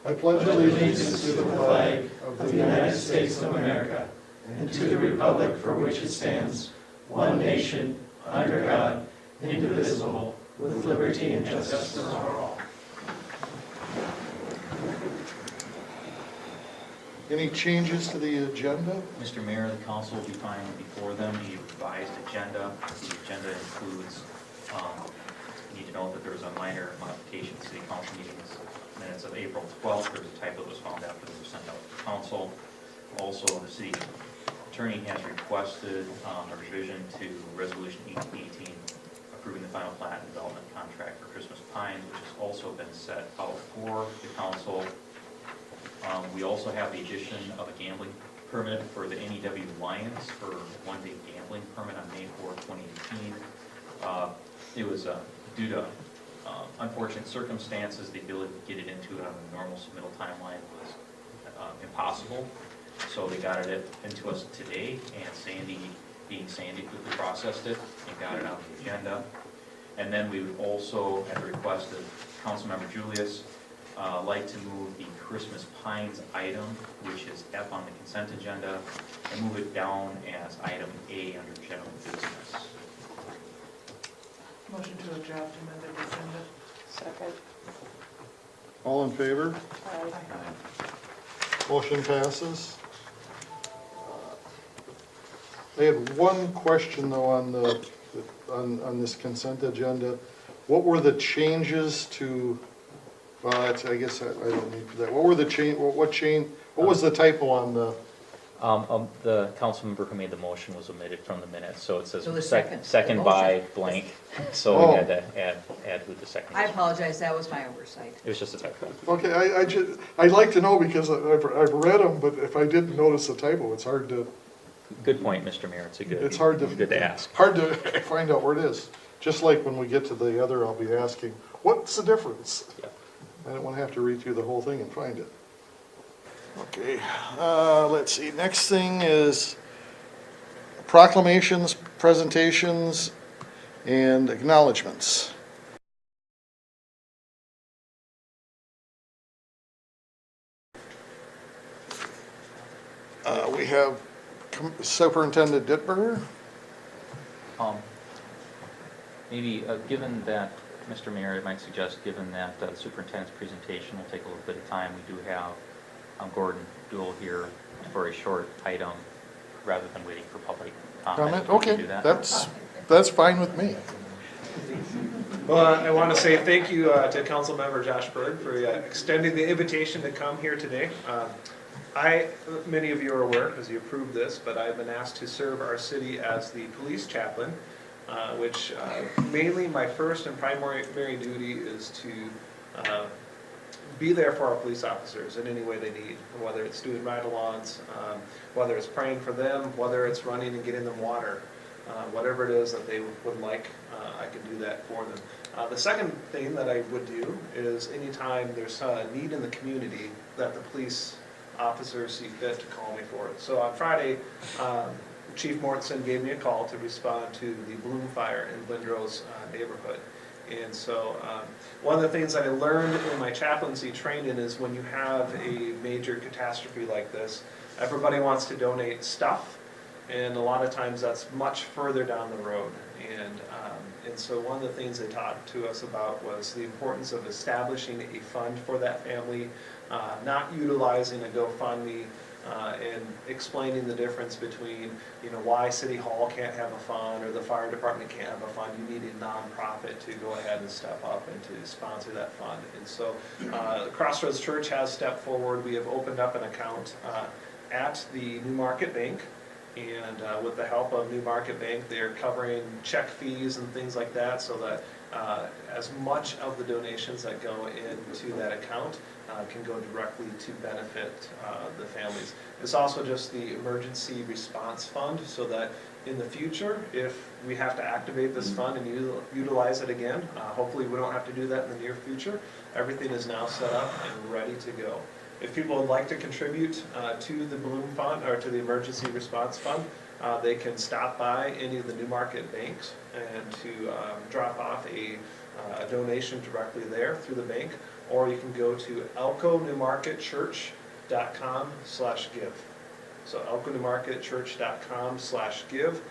I pledge allegiance to the flag of the United States of America and to the republic for which it stands, one nation, under God, indivisible, with liberty and justice for all. Any changes to the agenda? Mr. Mayor, the council will be finding before them a revised agenda. The agenda includes, you need to note that there was a minor modification to the council meetings minutes of April 12th. There was a typo that was found after they were sent out to council. Also, the city attorney has requested a revision to Resolution 1818 approving the final plat and development contract for Christmas Pines, which has also been set out for the council. We also have the addition of a gambling permit for the NEW Lions for one-day gambling permit on May 4, 2018. It was due to unfortunate circumstances, the ability to get it into it on a normal submittal timeline was impossible. So they got it into us today, and Sandy, being Sandy, quickly processed it and got it on the agenda. And then we would also, at the request of Councilmember Julius, like to move the Christmas Pines item, which is F on the consent agenda, and move it down as item A under general business. Motion to adopt amended agenda. Second. All in favor? Aye. Motion passes. I had one question though on this consent agenda. What were the changes to? Well, I guess I don't need for that. What were the what was the typo on the? The council member who made the motion was omitted from the minutes, so it says So the second second by blank. So Oh. we had to add who the second I is. apologize, that was my oversight. It was just a typo. Okay, I'd like to know because I've read them, but if I didn't notice a typo, it's hard to. Good point, Mr. Mayor. It's hard to. Good to ask. Hard to find out where it is. Just like when we get to the other, I'll be asking, what's the difference? Yep. I don't want to have to read through the whole thing and find it. Okay, let's see, next thing is proclamations, presentations, and acknowledgements. We have Superintendent Dittberger. Maybe, given that, Mr. Mayor, I might suggest, given that the superintendent's presentation will take a little bit of time, we do have Gordon Duell here for a short item, rather than waiting for public comment. Comment, We can okay, do that. that's fine with me. Well, I want to say thank you to Councilmember Josh Berg for extending the invitation to come here today. Many of you are aware, because you approved this, but I've been asked to serve our city as the police chaplain, which mainly my first and primary duty is to be there for our police officers in any way they need, whether it's doing ride-alongs, whether it's praying for them, whether it's running and getting them water, whatever it is that they would like, I can do that for them. The second thing that I would do is anytime there's a need in the community that the police officers see fit to call me for it. So on Friday, Chief Mortensen gave me a call to respond to the Bloom fire in Lindrow's neighborhood. And so one of the things that I learned in my chaplaincy training is when you have a major catastrophe like this, everybody wants to donate stuff, and a lot of times that's much further down the road. And so one of the things they talked to us about was the importance of establishing a fund for that family, not utilizing a GoFundMe, and explaining the difference between, why City Hall can't have a fund or the fire department can't have a fund. You need a nonprofit to go ahead and step up and to sponsor that fund. And so Crossroads Church has stepped forward. We have opened up an account at the New Market Bank. And with the help of New Market Bank, they're covering check fees and things like that, so that as much of the donations that go into that account can go directly to benefit the families. It's also just the emergency response fund, so that in the future, if we have to activate this fund and utilize it again, hopefully we don't have to do that in the near future. Everything is now set up and ready to go. If people would like to contribute to the Bloom Fund or to the Emergency Response Fund, they can stop by any of the New Market banks and to drop off a donation directly there through the bank, or you can go to elkonewmarketchurch.com/give. So elkonewmarketchurch.com/give.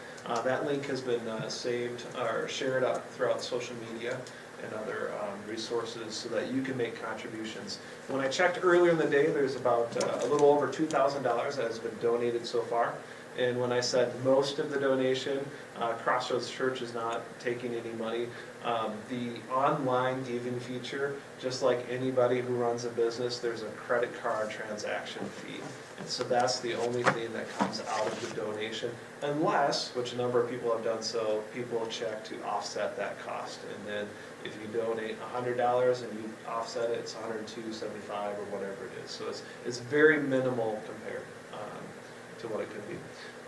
That link has been saved or shared out throughout social media and other resources so that you can make contributions. When I checked earlier in the day, there's about a little over $2,000 that has been donated so far. And when I said most of the donation, Crossroads Church is not taking any money. The online giving feature, just like anybody who runs a business, there's a credit card transaction fee. And so that's the only thing that comes out of the donation, unless, which a number of people have done so, people check to offset that cost. And then if you donate $100 and you offset it, it's $102.75 or whatever it is. So it's very minimal compared to what it could be.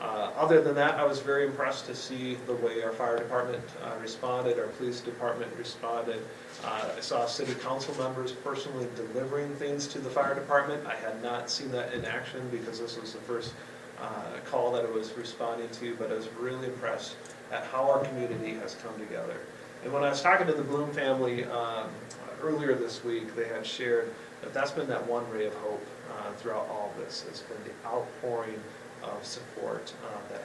Other than that, I was very impressed to see the way our fire department responded, our police department responded. I saw city council members personally delivering things to the fire department. I had not seen that in action because this was the first call that I was responding to, but I was really impressed at how our community has come together. And when I was talking to the Bloom family earlier this week, they had shared that that's been that one ray of hope throughout all of this. It's been the outpouring of support that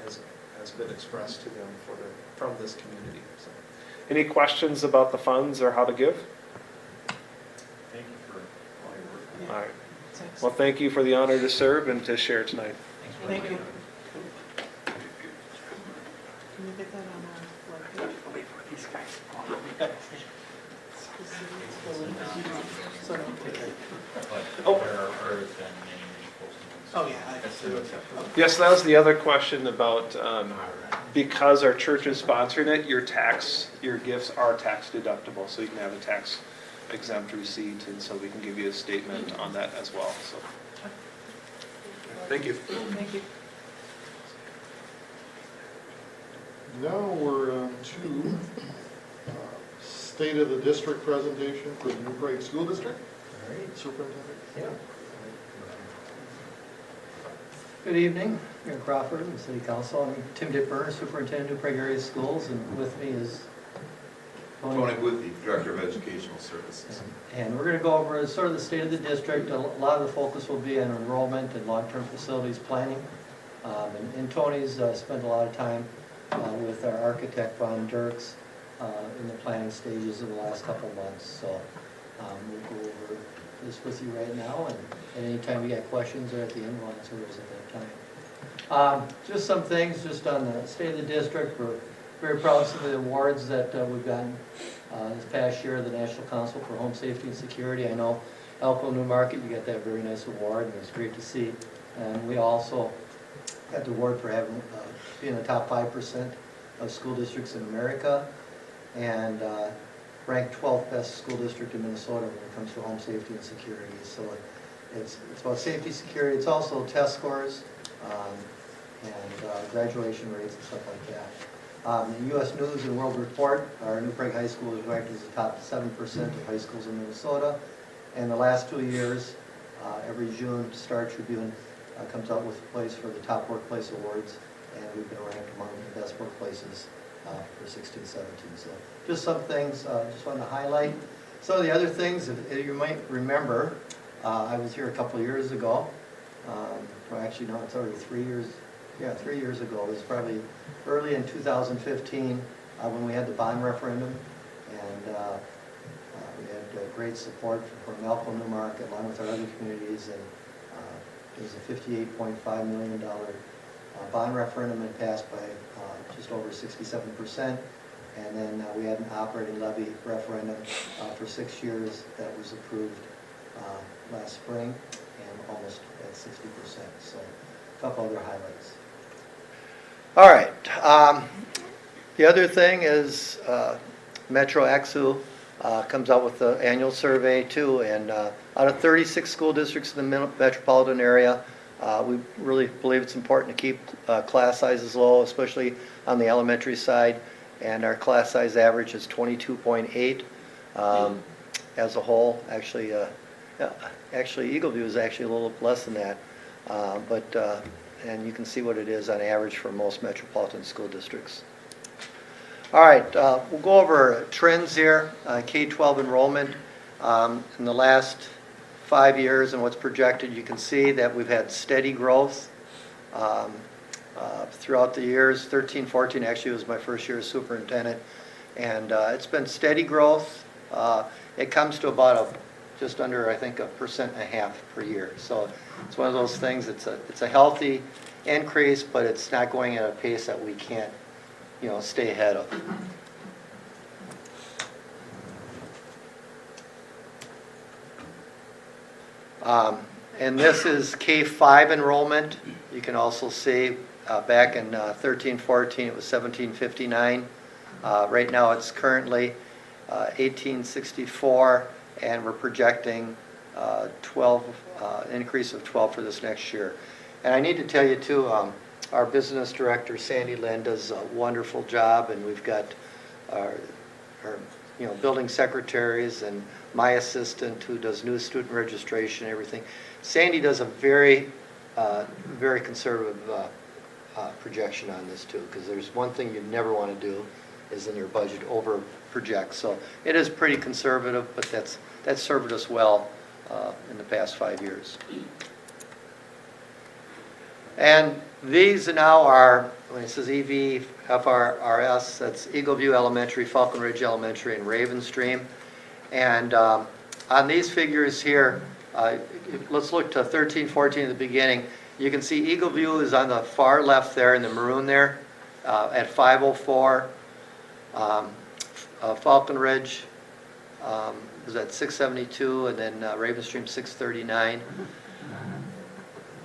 has been expressed to them from this community. So, any questions about the funds or how to give? Thank you for all your work. All right. Well, thank you for the honor to serve and to share tonight. Thanks for Thank you. Can you get that on our webpage? So, Oh. There are been many postings. oh, yeah. Yes, that was the other question about, because our church is sponsoring it, your gifts are tax deductible, so you can have a tax exempt receipt, and so we can give you a statement on that as well, so. Thank you. Thank you. Now we're on to State of the District presentation for the New Prague School District. All right. Superintendent. Yeah. Good evening, Mayor Crawford and City Council. I'm Tim Dittberger, Superintendent of New Prague Area Schools, and with me is Tony Boothby, Director of Educational Services. And we're going to go over sort of the state of the district. A lot of the focus will be on enrollment and long-term facilities planning. And Tony's spent a lot of time with our architect, Von Dirks, in the planning stages in the last couple of months. So we'll go over this with you right now, and anytime you got questions or at the end, we'll answer those at that time. Just some things just on the state of the district. We're very proud of some of the awards that we've gotten this past year, the National Council for Home Safety and Security. I know Elko New Market, you got that very nice award, and it was great to see. And we also got the award for having being the top 5% of school districts in America, and ranked 12th best school district in Minnesota when it comes to home safety and security. So it's about safety, security. It's also test scores and graduation rates and stuff like that. The U.S. News and World Report, our New Prague High School is ranked as the top 7% of high schools in Minnesota. And the last 2 years, every June, Star Tribune comes out with a place for the top workplace awards, and we've been ranked among the best workplaces for 16-17. So just some things just wanted to highlight. Some of the other things, if you might remember, I was here a couple of years ago. Well, actually, no, it's already 3 years. Yeah, 3 years ago. It was probably early in 2015 when we had the bond referendum, and we had great support from Elko New Market along with our other communities, and it was a $58.5 million bond referendum and passed by just over 67%. And then we had an operating levy referendum for 6 years that was approved last spring and almost at 60%. So a couple other highlights. All right. The other thing is Metro Axu comes out with the annual survey too, and out of 36 school districts in the metropolitan area, we really believe it's important to keep class sizes low, especially on the elementary side, and our class size average is 22.8 as a whole. Actually, Eagleview is actually a little less than that, and you can see what it is on average for most metropolitan school districts. All right, we'll go over trends here. K-12 enrollment. In the last 5 years and what's projected, you can see that we've had steady growth throughout the years. 13, 14 actually was my first year as superintendent, and it's been steady growth. It comes to about just under, I think, 1.5% per year. So it's one of those things. It's a healthy increase, but it's not going at a pace that we can't, stay ahead of. And this is K-5 enrollment. You can also see back in 13, 14, it was 1759. Right now it's currently 1864, and we're projecting 12, increase of 12 for this next year. And I need to tell you too, our business director, Sandy Lynn, does a wonderful job, and we've got our building secretaries and my assistant who does new student registration and everything. Sandy does a very conservative projection on this too, because there's one thing you never want to do is in your budget over project. So it is pretty conservative, but that's served us well in the past 5 years. And these now are, when it says EVFRS, that's Eagle View Elementary, Falcon Ridge Elementary, and Raven Stream. And on these figures here, let's look to 13, 14 at the beginning. You can see Eagle View is on the far left there in the maroon there at 504. Falcon Ridge was at 672, and then Raven Stream 639.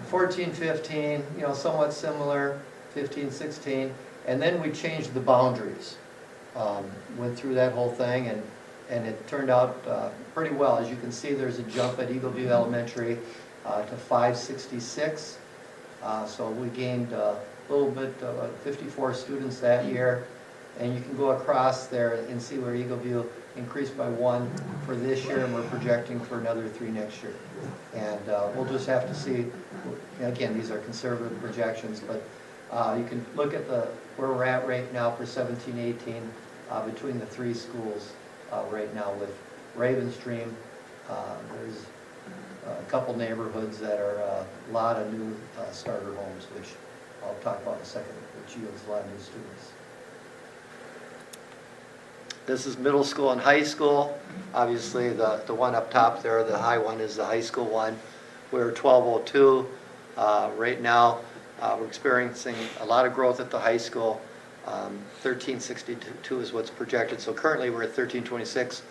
14, 15, somewhat similar, 15, 16, and then we changed the boundaries. Went through that whole thing, and it turned out pretty well. As you can see, there's a jump at Eagle View Elementary to 566. So we gained a little bit, 54 students that year. And you can go across there and see where Eagle View increased by 1 for this year, and we're projecting for another 3 next year. And we'll just have to see. Again, these are conservative projections, but you can look at where we're at right now for 17, 18 between the 3 schools right now with Raven Stream. There's a couple neighborhoods that are a lot of new starter homes, which I'll talk about in a second, which yields a lot of new students. This is middle school and high school. Obviously, the one up top there, the high one, is the high school one. We're 1202. Right now, we're experiencing a lot of growth at the high school. 1362 is what's projected. So currently, we're at 1326.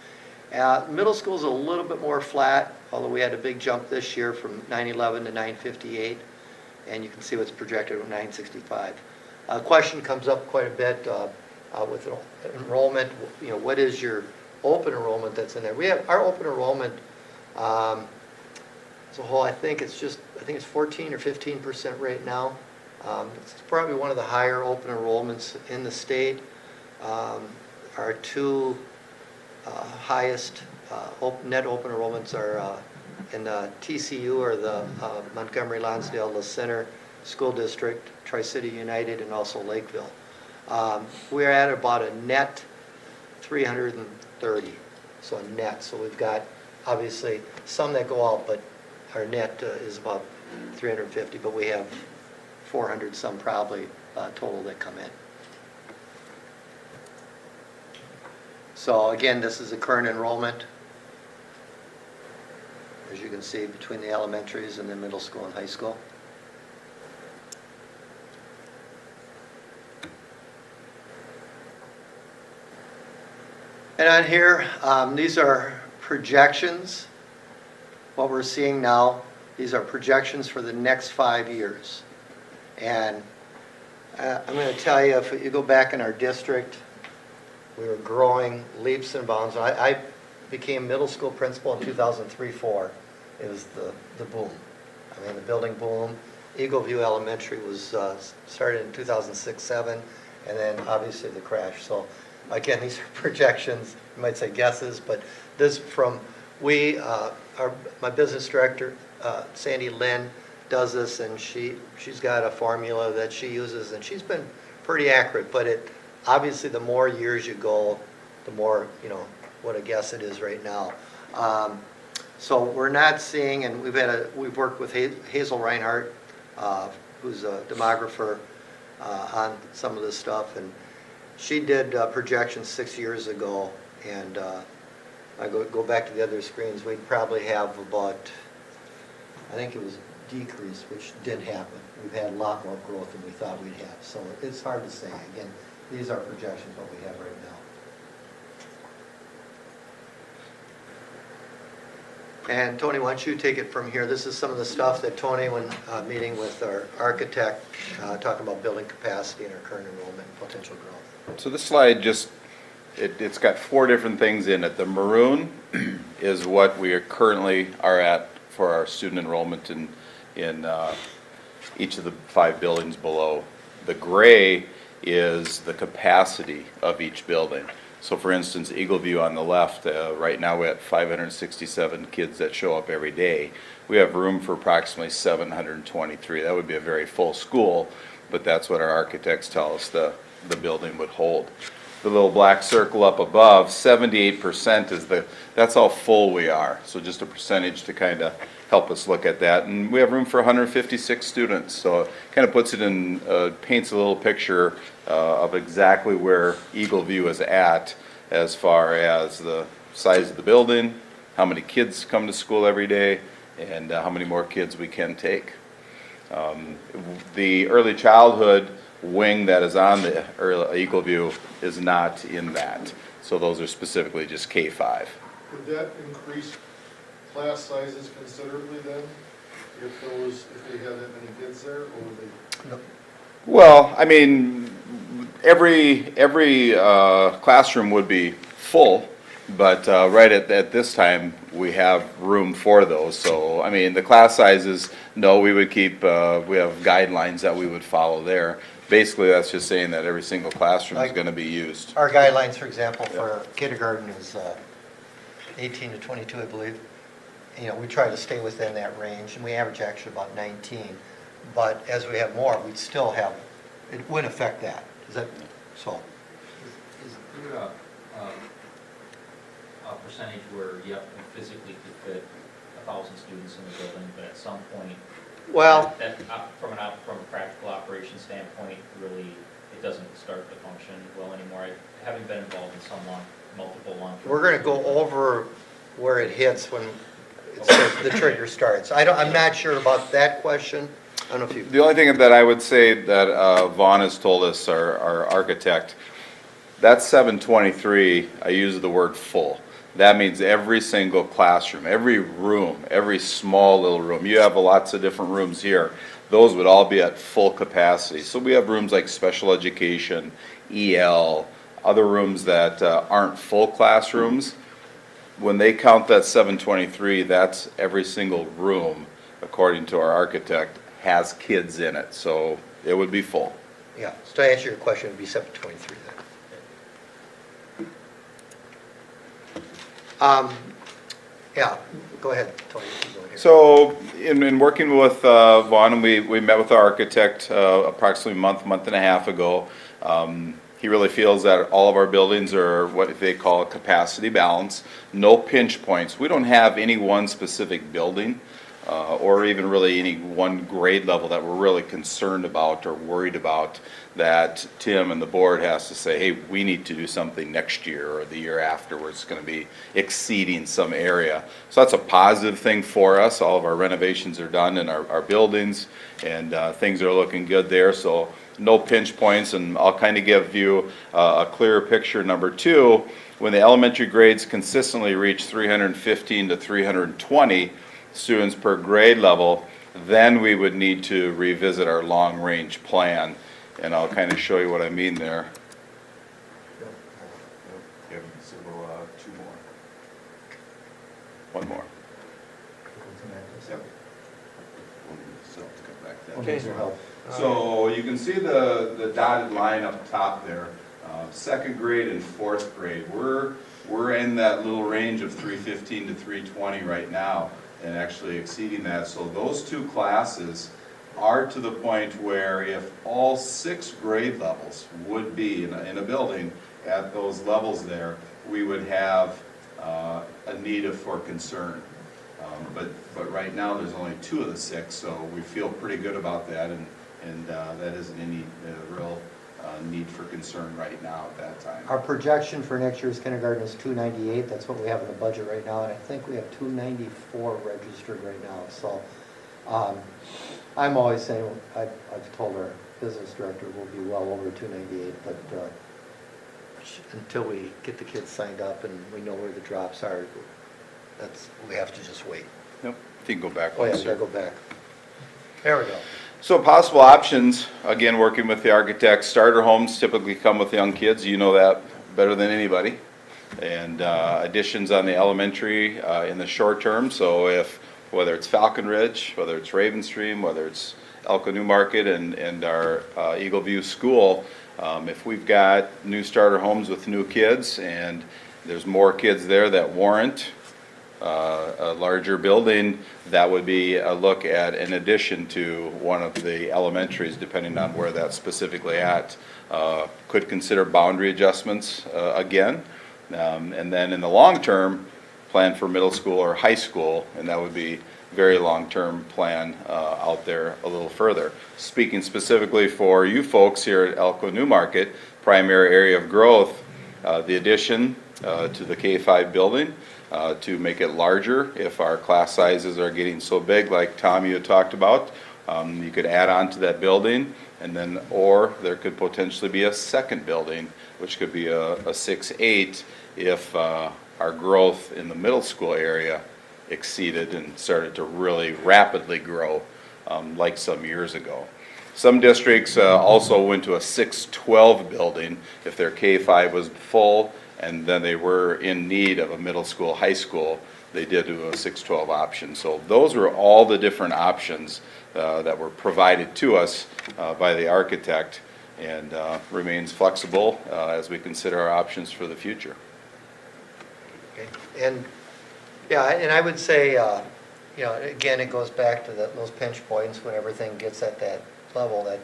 Middle school is a little bit more flat, although we had a big jump this year from 911 to 958. And you can see what's projected at 965. A question comes up quite a bit with enrollment. What is your open enrollment that's in there? We have our open enrollment as a whole. I think it's 14 or 15% right now. It's probably one of the higher open enrollments in the state. Our 2 highest net open enrollments are in the TCU, or the Montgomery Lonsdale La Center School District, Tri-City United, and also Lakeville. We're at about a net 330, so a net. So we've got obviously some that go out, but our net is about 350, but we have 400 some probably total that come in. So again, this is the current enrollment, as you can see, between the elementaries and the middle school and high school. And on here, these are projections. What we're seeing now, these are projections for the next 5 years. And I'm going to tell you, if you go back in our district, we were growing leaps and bounds. I became middle school principal in 2003-04. It was the boom. I mean, the building boom. Eagle View Elementary was started in 2006-07, and then obviously the crash. So again, these are projections, you might say guesses, but this from my business director, Sandy Lynn, does this, and she's got a formula that she uses, and she's been pretty accurate, but obviously the more years you go, the more, what a guess it is right now. So we're not seeing, and we've worked with Hazel Reinhardt, who's a demographer, on some of this stuff, and she did projections 6 years ago, and I go back to the other screens, we'd probably have about, I think it was decrease, which did happen. We've had a lot more growth than we thought we'd have, so it's hard to say. Again, these are projections, what we have right now. And Tony, why don't you take it from here? This is some of the stuff that Tony, when meeting with our architect, talking about building capacity and our current enrollment and potential growth. So this slide just, it's got 4 different things in it. The maroon is what we currently are at for our student enrollment in each of the 5 buildings below. The gray is the capacity of each building. So for instance, Eagle View on the left, right now we have 567 kids that show up every day. We have room for approximately 723. That would be a very full school, but that's what our architects tell us the building would hold. The little black circle up above, 78% is that's how full we are. So just a percentage to kind of help us look at that. And we have room for 156 students. So it kind of puts it in, paints a little picture of exactly where Eagle View is at as far as the size of the building, how many kids come to school every day, and how many more kids we can take. The early childhood wing that is on the Eagle View is not in that. So those are specifically just K-5. Would that increase class sizes considerably then, if they had that many kids there, or would they? No. Well, I mean, every classroom would be full, but right at this time, we have room for those. So, I mean, the class sizes, no, we would keep, we have guidelines that we would follow there. Basically, that's just saying that every single classroom is going to be used. Our guidelines, for example, for kindergarten is 18 to 22, I believe. You know, we try to stay within that range, and we average actually about 19. But as we have more, we'd still have, it wouldn't affect that. Is that so? Is there a percentage where you physically could fit 1,000 students in the building, but at some point, Well, from a practical operation standpoint, really, it doesn't start to function well anymore. Having been involved in some multiple long-term. we're going to go over where it hits when the trigger starts. I'm not sure about that question. I don't know if you. The only thing that I would say that Vaughn has told us, our architect, that 723, I use the word full. That means every single classroom, every room, every small little room. You have lots of different rooms here. Those would all be at full capacity. So we have rooms like special education, EL, other rooms that aren't full classrooms. When they count that 723, that's every single room, according to our architect, has kids in it. So it would be full. Yeah, so to answer your question, it would be 723 then. Yeah, go ahead, Tony. Keep going here. So in working with Vaughn, we met with our architect approximately a month and a half ago. He really feels that all of our buildings are what they call a capacity balance, no pinch points. We don't have any one specific building or even really any one grade level that we're really concerned about or worried about that Tim and the board has to say, hey, we need to do something next year or the year after where it's going to be exceeding some area. So that's a positive thing for us. All of our renovations are done in our buildings, and things are looking good there. So no pinch points, and I'll kind of give you a clearer picture. Number two, when the elementary grades consistently reach 315 to 320 students per grade level, then we would need to revisit our long-range plan. And I'll kind of show you what I mean there. Yep, so two more. One more. Yep. So, come back then. Okay, help. So you can see the dotted line up top there. Second grade and fourth grade, we're in that little range of 315 to 320 right now, and actually exceeding that. So those two classes are to the point where if all 6 grade levels would be in a building at those levels there, we would have a need for concern. But right now, there's only 2 of the 6, so we feel pretty good about that, and that isn't any real need for concern right now at that time. Our projection for next year's kindergarten is 298, that's what we have in the budget right now, and I think we have 294 registered right now, so I'm always saying, I've told our business director we'll be well over 298, but until we get the kids signed up and we know where the drops are, we have to just wait. Yep, if you can go back Oh yeah, one, we sir. gotta go back. There we go. So possible options, again, working with the architects, starter homes typically come with young kids, you know that better than anybody. And additions on the elementary in the short term, so whether it's Falcon Ridge, whether it's Raven Stream, whether it's Elko New Market and our Eagle View School, if we've got new starter homes with new kids and there's more kids there that warrant a larger building, that would be a look at an addition to one of the elementaries, depending on where that's specifically at. Could consider boundary adjustments again, and then in the long term, plan for middle school or high school, and that would be very long-term plan out there a little further. Speaking specifically for you folks here at Elko New Market, primary area of growth, the addition to the K-5 building, to make it larger if our class sizes are getting so big like Tom you had talked about. You could add on to that building, and then or there could potentially be a second building, which could be a 6-8 if our growth in the middle school area exceeded and started to really rapidly grow like some years ago. Some districts also went to a 6-12 building if their K-5 was full and then they were in need of a middle school, high school, they did do a 6-12 option. So those were all the different options that were provided to us by the architect, and remains flexible as we consider our options for the future. Okay. And, yeah, and I would say, you know, again, it goes back to those pinch points when everything gets at that level that,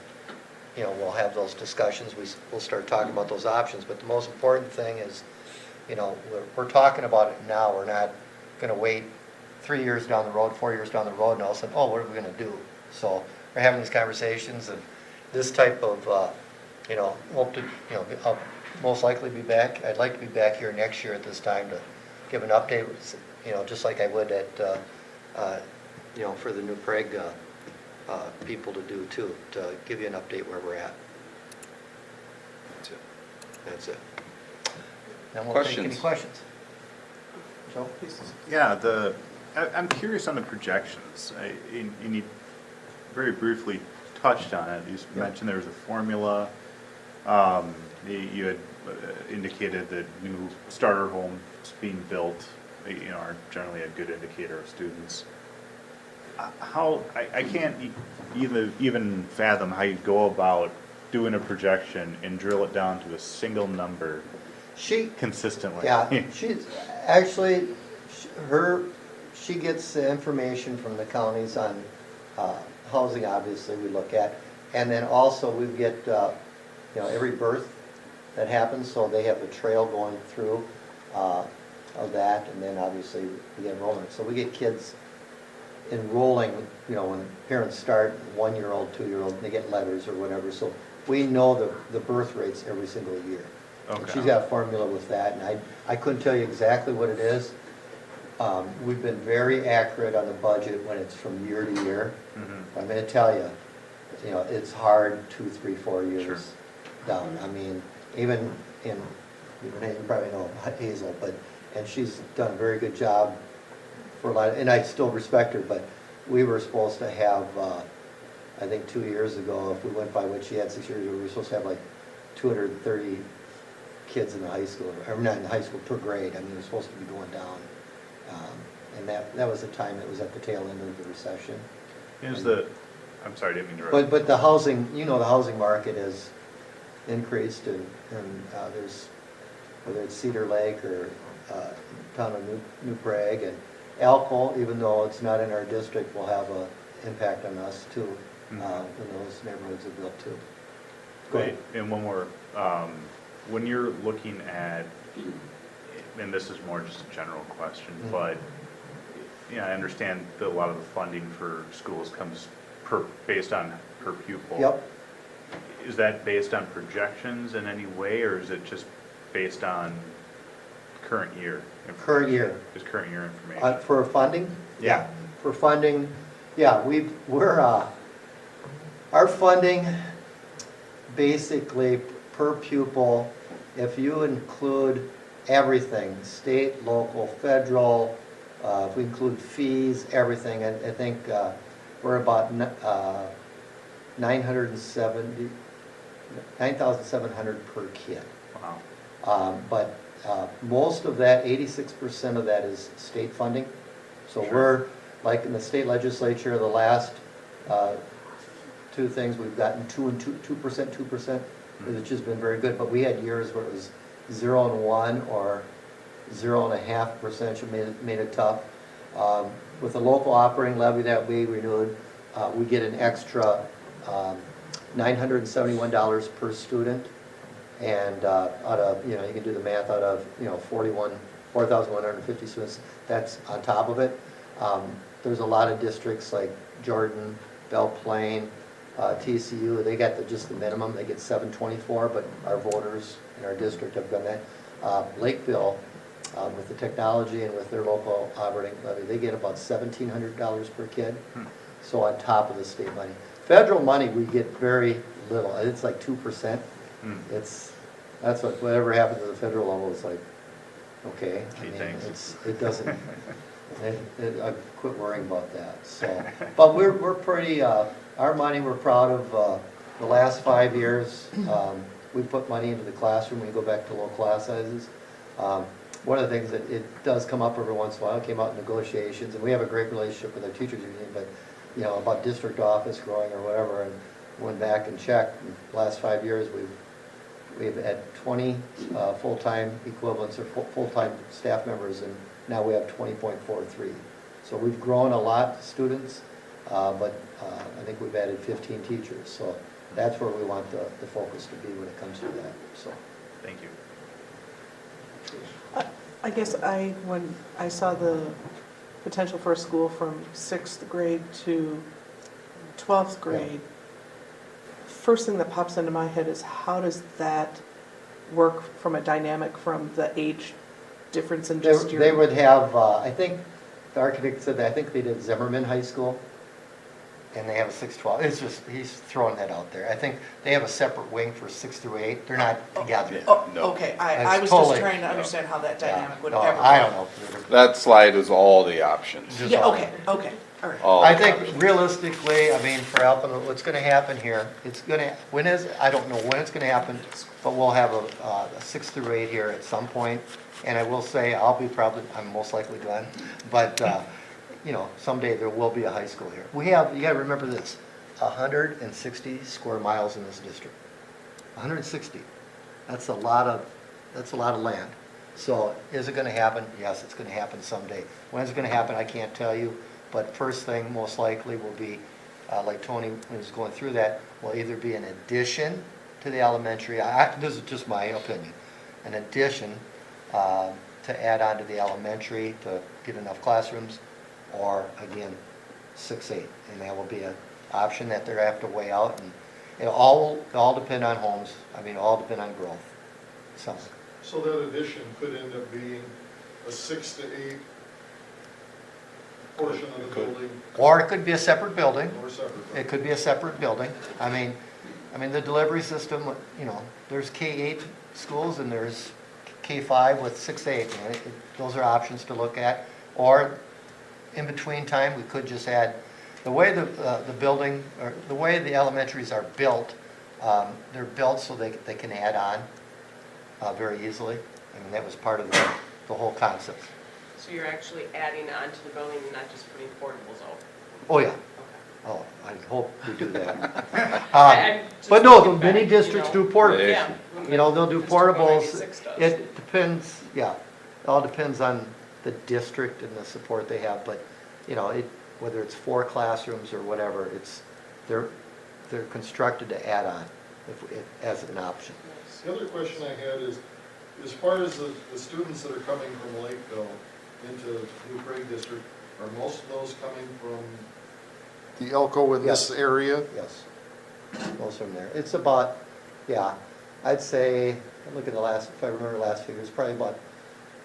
you know, we'll have those discussions, we'll start talking about those options, but the most important thing is, you know, we're talking about it now, we're not gonna wait 3 years down the road, 4 years down the road, and all of a sudden, oh, what are we gonna do? So, we're having these conversations, and this type of, you know, hope to, you know, I'll most likely be back, I'd like to be back here next year at this time to give an update, you know, just like I would at, you know, for the new Prague people to do too, to give you an update where we're at. That's it. That's it. Then we'll take any Questions? questions. Joe? Yeah, I'm curious on the projections. You very briefly touched on it. You mentioned there was a formula. You had indicated that new starter homes being built, you know, are generally a good indicator of students. I can't even fathom how you go about doing a projection and drill it down to a single number consistently. Yeah, she's actually, she gets the information from the counties on housing, obviously, we look at. And then also we get, you know, every birth that happens, so they have a trail going through of that, and then obviously we get enrollment. So we get kids enrolling, you know, when parents start, 1-year-old, 2-year-old, they get letters or whatever. So we know the birth rates every single year. And Okay. she's got a formula with that, and I couldn't tell you exactly what it is. We've been very accurate on the budget when it's from year to year. Mhm. I'm gonna tell you, you know, it's hard 2, 3, 4 years Sure. down. I mean, even in, you probably know Hazel, and she's done a very good job for a lot, and I still respect her, but we were supposed to have, I think 2 years ago, if we went by what she had 6 years ago, we were supposed to have like 230 kids in the high school, or not in the high school, per grade. I mean, it was supposed to be going down. And that was the time, it was at the tail end of the recession. I'm sorry, I didn't mean to interrupt. But the housing, you know, the housing market has increased, and there's, whether it's Cedar Lake or town of New Prague, and Elko, even though it's not in our district, will have an impact on us too, when those neighborhoods are built too. Go ahead. And one more, when you're looking at and this is more just a general question, Mhm. but, I understand that a lot of the funding for schools comes based on per pupil. Yep. Is that based on projections in any way, or is it just based on current year? Current year. Just current year information? For funding? Yeah. For funding, yeah, our funding, basically, per pupil, if you include everything, state, local, federal, if we include fees, everything, I think we're about 9,700 per kid. Wow. But most of that, 86% of that is state funding. So Sure. we're, like in the state legislature, the last two things, we've gotten 2%, which has been very good. But we had years where it was 0 and 1 or 0.5%, which made it tough. With the local operating levy that we renewed, we get an extra $971 per student. And out of, you can do the math, out of, 4,150 students, that's on top of it. There's a lot of districts like Jordan, Belle Plaine, TCU, they got just the minimum, they get $724, but our voters in our district have done that. Lakeville, with the technology and with their local operating levy, they get about $1,700 per kid. So on top of the state money. Federal money, we get very little, it's like 2%. That's whatever happens at the federal level is like, okay. Thanks. It doesn't, I quit worrying about that, so. But we're pretty, our money, we're proud of, the last 5 years, we put money into the classroom, we go back to low class sizes. One of the things that it does come up every once in a while, it came out in negotiations, and we have a great relationship with our teachers union, but, about district office growing or whatever, and went back and checked, in the last 5 years, we've had 20 full-time equivalents or full-time staff members, and now we have 20.43. So we've grown a lot of students, but I think we've added 15 teachers. So that's where we want the focus to be when it comes to that. So Thank you. I guess when I saw the potential for a school from 6th grade to 12th grade, first thing that pops into my head is how does that work from a dynamic from the age difference in just your... They would have, I think, the architect said that, I think they did Zimmerman High School, and they have a 6-12. It's just, he's throwing that out there. I think they have a separate wing for 6 through 8. They're not together. Oh, No. okay, That's I was totally- just trying to understand how that dynamic would No, ever work. I don't know. That slide is all the options. Just Yeah, all- okay, all right. All I the think options. realistically, for Alpha, what's gonna happen here, I don't know when it's gonna happen, but we'll have a 6 through 8 here at some point. And I will say, I'm most likely done, but, someday there will be a high school here. You gotta remember this, 160 square miles in this district. 160. That's a lot of land. So is it gonna happen? Yes, it's gonna happen someday. When it's gonna happen, I can't tell you. But first thing, most likely, will be, like Tony was going through that, will either be an addition to the elementary, this is just my opinion, an addition to add on to the elementary to get enough classrooms, or again, 6-8. And that will be an option that they're going to have to weigh out. And it'll all depend on homes, all depend on growth. So that addition could end up being a 6 to 8 portion of the building, or it could be a separate building. or separate. It could be a separate building. The delivery system, there's K-8 schools and there's K-5 with 6-8. Those are options to look at. Or in between time, we could just add, the way the building, or the way the elementaries are built, they're built so they can add on very easily. That was part of the whole concept. So you're actually adding on to the building and not just putting portables out? Oh, yeah. Oh, I hope we do that. I'm just But no, looking many back, districts do portables. Yeah. They'll do District 196 portables. does. It depends, yeah. It all depends on the district and the support they have, but, whether it's 4 classrooms or whatever, they're constructed to add on as an option. The other question I had is as far as the students that are coming from Lakeville into New Prague District, are most of those coming from the Elko in this Yes. area? Yes, most of them there. It's about, yeah, I'd say, look at the last, if I remember the last figure, it's probably about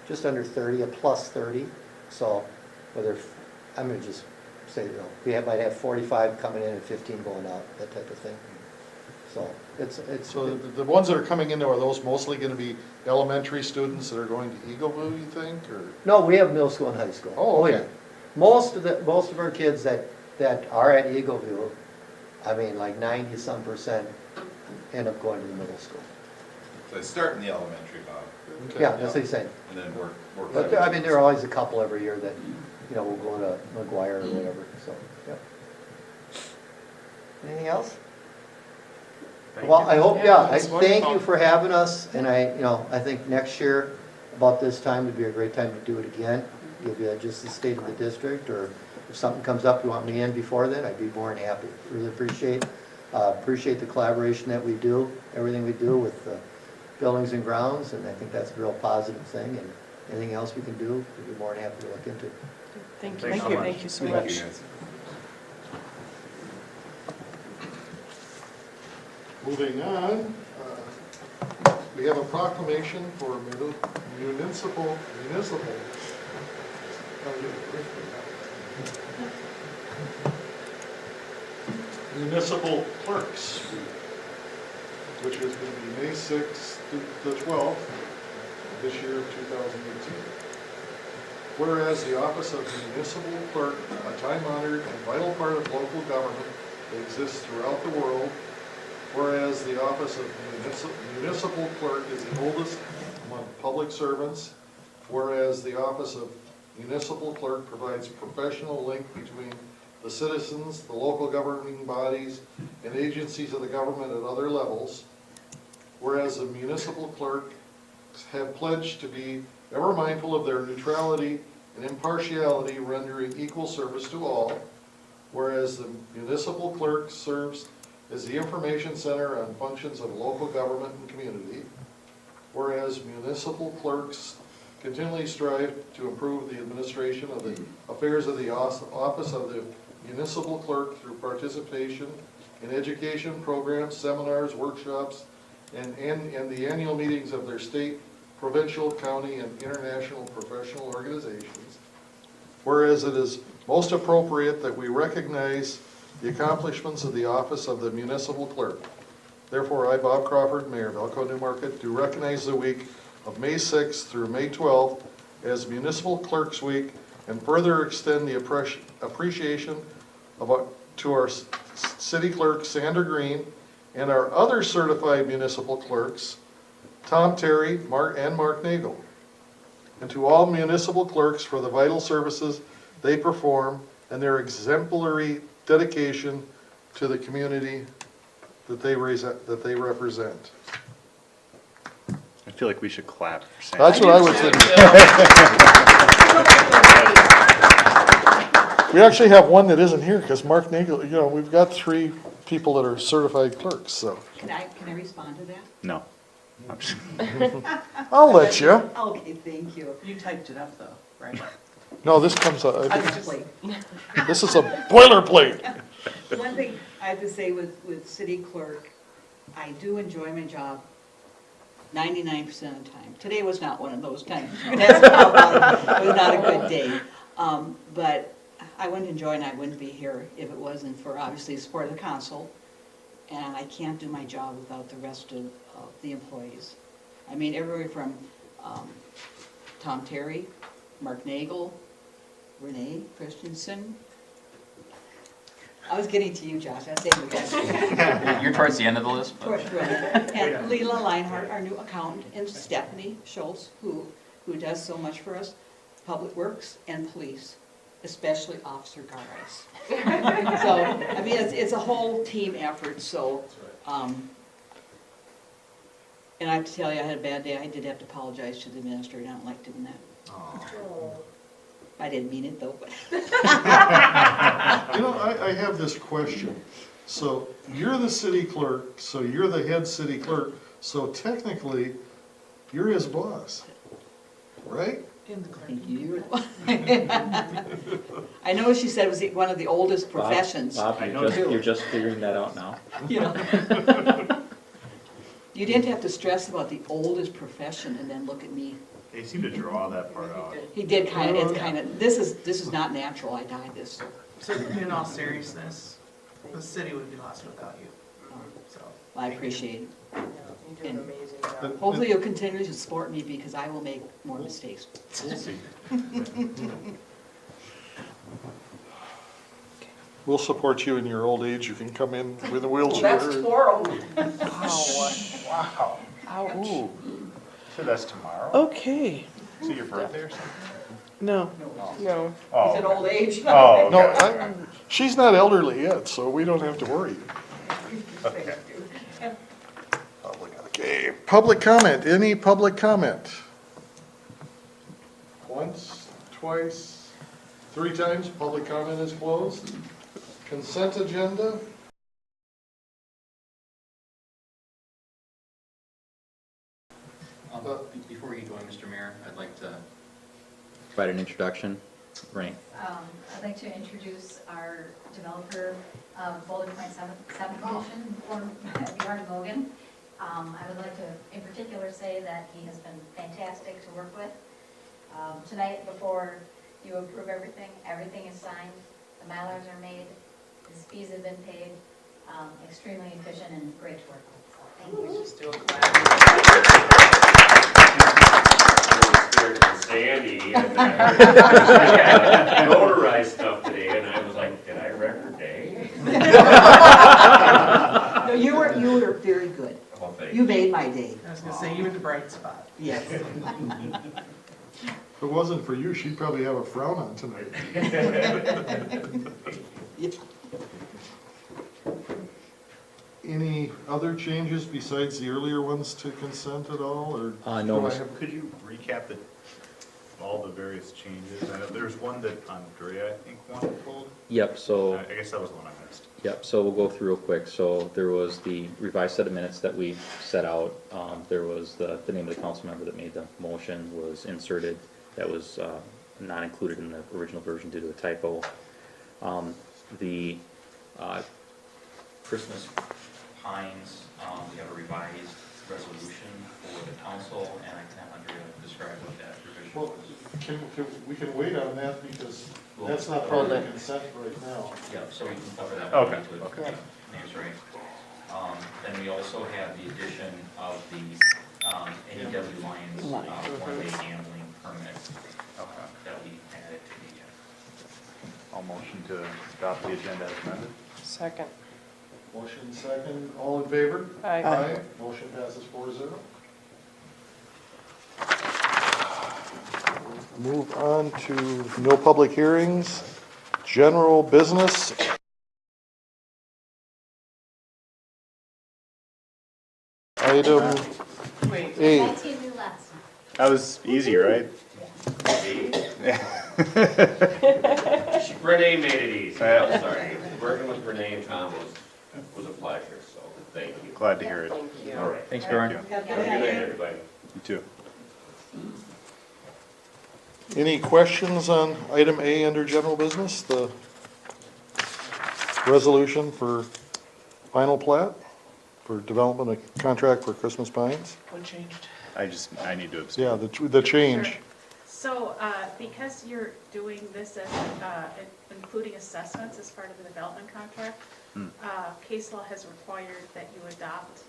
just under 30, a plus 30. So whether, I'm gonna just say, you know, might have 45 coming in and 15 going out, that type of thing. So it's. So the ones that are coming in, are those mostly gonna be elementary students that are going to Eagleville, you think, or? No, we have middle school and high school. Oh, okay. yeah. Most of our kids that are at Eagleville, I mean, like 90-some% end up going to the middle school. So they start in the elementary, Bob, Okay. Yeah, that's what he's saying. and then work. But I mean, there are always a couple every year that, you know, will go to McGuire or whatever, so, yep. Anything else? Well, I hope, yeah, I thank you for having us, and I think next year, about this time, would be a great time to do it again. Give you just the state of the district, or if something comes up you want me in before then, I'd be more than happy. Really appreciate the collaboration that we do, everything we do with buildings and grounds, and I think that's a real positive thing, and anything else we can do, we'd be more than happy to look into. Thank you. Thanks so much. Thank you so Thank much. you, guys. Moving on, we have a proclamation for municipal, municipal clerks, which is going to be May 6th to the 12th of this year, 2018. Whereas the office of municipal clerk, a time-honored and vital part of local government that exists throughout the world, whereas the office of municipal clerk is the oldest among public servants, whereas the office of municipal clerk provides professional link between the citizens, the local governing bodies, and agencies of the government at other levels, whereas the municipal clerks have pledged to be ever mindful of their neutrality and impartiality, rendering equal service to all, whereas the municipal clerk serves as the information center on functions of local government and community, whereas municipal clerks continually strive to improve the administration of the affairs of the office of the municipal clerk through participation in education programs, seminars, workshops, and the annual meetings of their state, provincial, county, and international professional organizations, whereas it is most appropriate that we recognize the accomplishments of the office of the municipal clerk. Therefore, I, Bob Crawford, Mayor of Elko New Market, do recognize the week of May 6th through May 12th as Municipal Clerks Week, and further extend the appreciation to our city clerk, Sandra Green, and our other certified municipal clerks, Tom Terry and Mark Nagel, and to all municipal clerks for the vital services they perform and their exemplary dedication to the community that they represent. I feel like we should clap for Sam. That's what I was thinking. We actually have one that isn't here because Mark Nagel, we've got 3 people that are certified clerks, so. Can I respond to that? No. I'm just- I'll let you. Okay, thank you. You typed it up though, right? No, this comes out, Honestly, this is a boilerplate. one thing I have to say with city clerk, I do enjoy my job 99% of the time. Today was not one of those times. That's how it was not a good day. But I wouldn't enjoy and I wouldn't be here if it wasn't for obviously the support of the council. And I can't do my job without the rest of the employees. I mean, everywhere from Tom Terry, Mark Nagel, Renee Christensen. I was getting to you, Josh. I was saying you guys. You're towards the end of the list, but And Leila Leinhardt, our new accountant, and Stephanie Schultz, who does so much for us, Public Works and Police, especially Officer Garais. So, I mean, it's a whole team effort, so, and I have to tell you, I had a bad day. I did have to apologize to the administrator. I don't like doing that. I didn't mean it, though, but. I have this question. So you're the city clerk, so you're the head city clerk, so technically, You're his boss, right? Thank you. I know she said it was one of the oldest professions. Bob, I you're know just, too. you're just figuring that out now. You know. You didn't have to stress about the oldest profession and then look at me. They seem to draw that part out. He did kind of, it's kind of, this is not natural, I died this. So in all seriousness, the city would be lost without you, so. I appreciate it. You do an amazing job. Hopefully you'll continue to support me because I will make more mistakes. We'll see. We'll support you in your old age. You can come in with a Well, wheelchair. that's tomorrow. Wow. Ooh. So that's tomorrow? Okay, Is it your birthday or something? no. No. Oh, It's an old age. Oh, No, okay. she's not elderly yet, so we don't have to worry. Okay. Okay, public comment, any public comment? Once, twice, 3 times, public comment is closed. Consent agenda? Before you join, Mr. Mayor, I'd like to Provide an introduction. Renee. I'd like to introduce our developer of Boulder Point Subdivision, Bjorn Logan. I would like to, in particular, say that he has been fantastic to work with. Tonight, before you approve everything, everything is signed, the Mylars are made, his fees have been paid, extremely efficient and great to work with. So thank you. Just do a clap. Sandy, and I notarized stuff today, and I was like, did I wreck her day? No, you were very good. Oh, thank You made my day. I was gonna say, you were the bright spot. Yes. If it wasn't for you, she'd probably have a frown on tonight. Any other changes besides the earlier ones to consent at all, or? No, do I Mr. have- Could you recap all the various changes? I know there's one that Andrea, I think, wanted pulled. Yep, so, I guess that was the one I missed. yep, so we'll go through real quick. So there was the revised set of minutes that we set out. There was the name of the council member that made the motion was inserted. That was not included in the original version due to a typo. The Christmas Pines, we have a revised resolution for the council, and I can have Andrea describe what that provision Well, was. we can wait on that because that's not part of the consent right now. Yeah, so we can cover that. Okay, when we get to okay. it. Name's right. Then we also have the addition of the NEW Lions one-day gambling permit Okay. that we added to the I'll motion to adopt the agenda as amended. Second. Motion second, all in favor? Aye. Motion passes 4-0. Move on to no public hearings, general business. Item Wait. A. 19 new lots. That was easy, right? Renee made it easy, Yeah. I'm sorry. Working with Renee and Tom was a pleasure, so thank you. Glad to hear it. Thank you. All right. Thanks, Thank Bjorn. you. Have a good night, everybody. You too. Any questions on item A under general business, the resolution for final plat for development of contract for Christmas Pines? What changed? I need to abstain. Yeah, the change. So, because you're doing this as, including assessments as part of the development contract, case law has required that you adopt,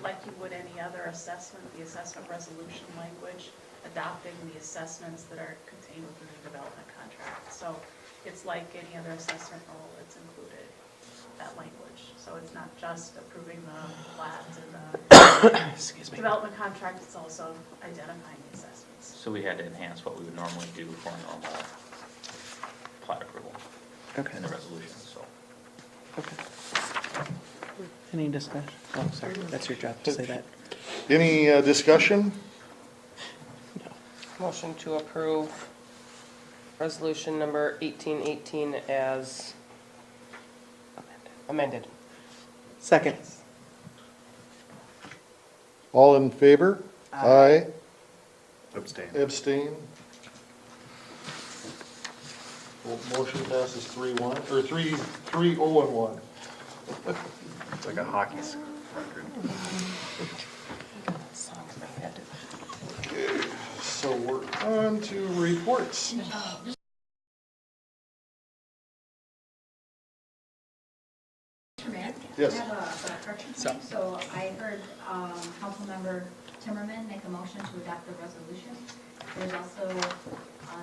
like you would any other assessment, the assessment resolution language, adopting the assessments that are contained within the development contract. So it's like any other assessment rule, it's included, that language. So it's not just approving the plat and the development contract, it's also identifying the assessments. So we had to enhance what we would normally do for a normal plat approval in the resolution, so. Okay. Any discussion? Oh, sorry, that's your job to say that. Any discussion? Motion to approve resolution number 1818 as amended. Second. All in favor? Aye. Abstain. Abstain? Well, motion passes 3-1, or 3-0-1. It's like a hockey record. Okay, so we're on to reports. Mr. Mayor? Yes. I have a correction point. So I heard Councilmember Timmerman make a motion to adopt the resolution. There's also a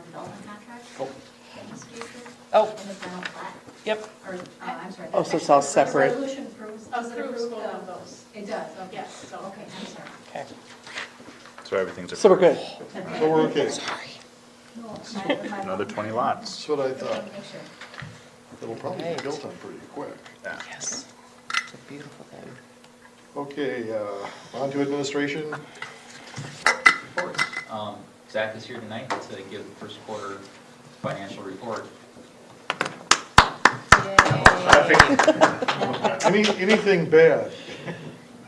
development contract that needs to be approved. Oh. In the final plat. Yep. Or, I'm sorry. Oh, so it's all the separate. resolution approves, does it Approves approve both of the? those. It does, okay. Yes, so. Okay, I'm sorry. Okay. So everything's So we're good. So we're okay. No, my- another 20 lots. That's what I thought. Make sure. It'll probably be built on pretty quick. Yeah. Yes. It's a beautiful day. Okay, on to administration. Reports. Zach is here tonight to give the first quarter financial report. Anything bad?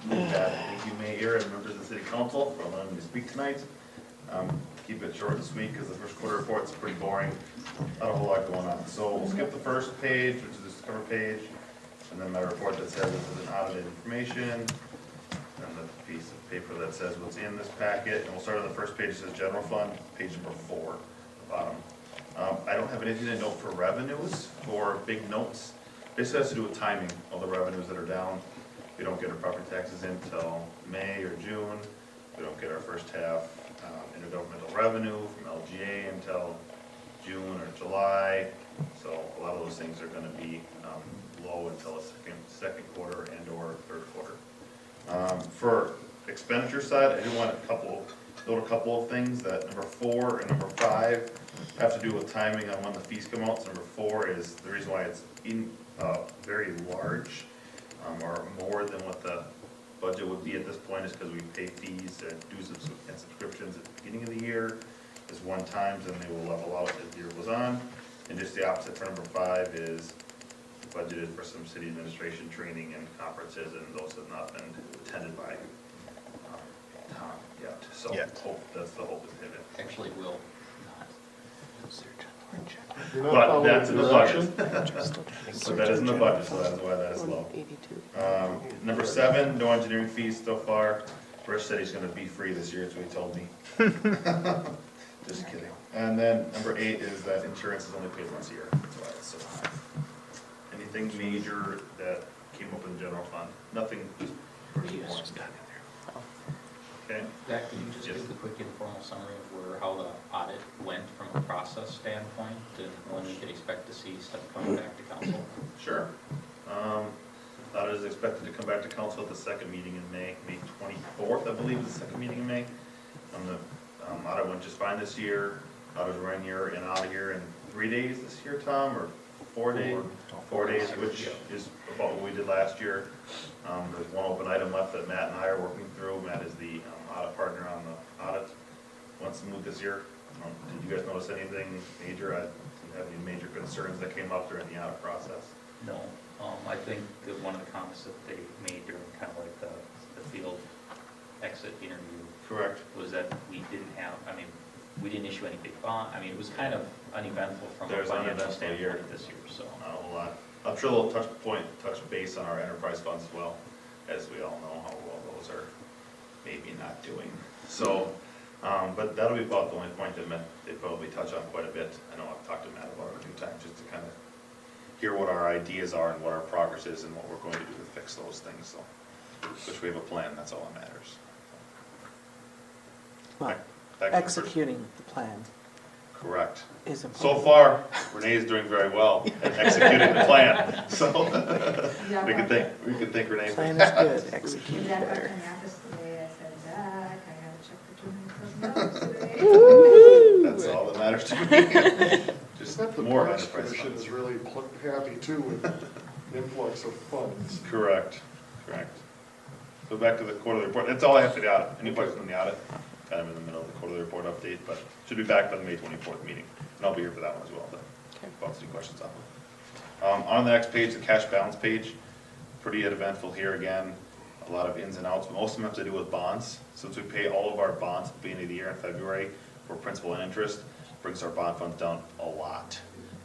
Thank you, Mayor, and members of the City Council, for allowing me to speak tonight. Keep it short and sweet, because the first quarter report's pretty boring, not a whole lot going on. So we'll skip the first page, which is the cover page, and then my report that says this is an audited information, and the piece of paper that says what's in this packet. And we'll start on the first page, it says general fund, page number 4, at the bottom. I don't have anything to note for revenues or big notes. This has to do with timing of the revenues that are down. We don't get our property taxes in until May or June. We don't get our first half intergovernmental revenue from LGA until June or July. So a lot of those things are gonna be low until the second quarter and or third quarter. For expenditure side, I do want note a couple of things. That number 4 and number 5 have to do with timing on when the fees come out. So number 4 is the reason why it's very large, or more than what the budget would be at this point, is because we pay fees and dues and subscriptions at the beginning of the year as one times, and they will level out as the year goes on. And just the opposite for number 5 is budgeted for some city administration training and conferences, and those have not been attended by Tom yet. So that's the hope is pivot. Actually, will not. You're not But following that's in the budget. direction? So that is in the budget, so that is why that is low. Number 7, no engineering fees so far. Rich said he's gonna be free this year, that's what he told me. Just kidding. And then number 8 is that insurance is only paid once a year, that's why it's so high. Anything major that came up in the general fund? Nothing. Okay. Zach, can you just give the quick informal summary of how the audit went from a process standpoint, and when we could expect to see stuff coming back to council? Sure. Audit is expected to come back to council at the second meeting in May 24th, I believe is the second meeting in May. The audit went just fine this year. Auditors were in here and out of here in 3 days this year, Tom, or 4 days? 4 days, which is about what we did last year. There's one open item left that Matt and I are working through. Matt is the audit partner on the audit. Went smooth this year. Did you guys notice anything major? Have any major concerns that came up during the audit process? No. I think that one of the comments that they made during kind of like the field exit interview. Correct. Was that we didn't issue any big bond. I mean, it was kind of uneventful from a There's an financial uneventful year standpoint this year, so. Not a whole lot. I'm sure they'll touch base on our enterprise funds as well, as we all know how well those are maybe not doing. So, but that'll be about the only point that they probably touch on quite a bit. I know I've talked to Matt about it a few times, just to kind of hear what our ideas are and what our progress is and what we're going to do to fix those things. So, which we have a plan, that's all that matters. Well, Back to the executing the plan Correct. is So important. far, Renee is doing very well at executing the plan, so we can thank Renee for Plan that. is good, execute better. That's all that matters to me. Just The more Parks enterprise Commission funds. is really happy too with the influx of funds. Correct. So back to the quarterly report, that's all I have for the audit. Any questions on the audit? Kind of in the middle of the quarterly report update, but should be back by the May 24th meeting. And I'll be here for that one as well, to bounce any questions off of. On the next page, the cash balance page, pretty eventful here again. a lot of ins and outs. Most of them have to do with bonds. Since we pay all of our bonds at the beginning of the year in February for principal and interest, brings our bond funds down a lot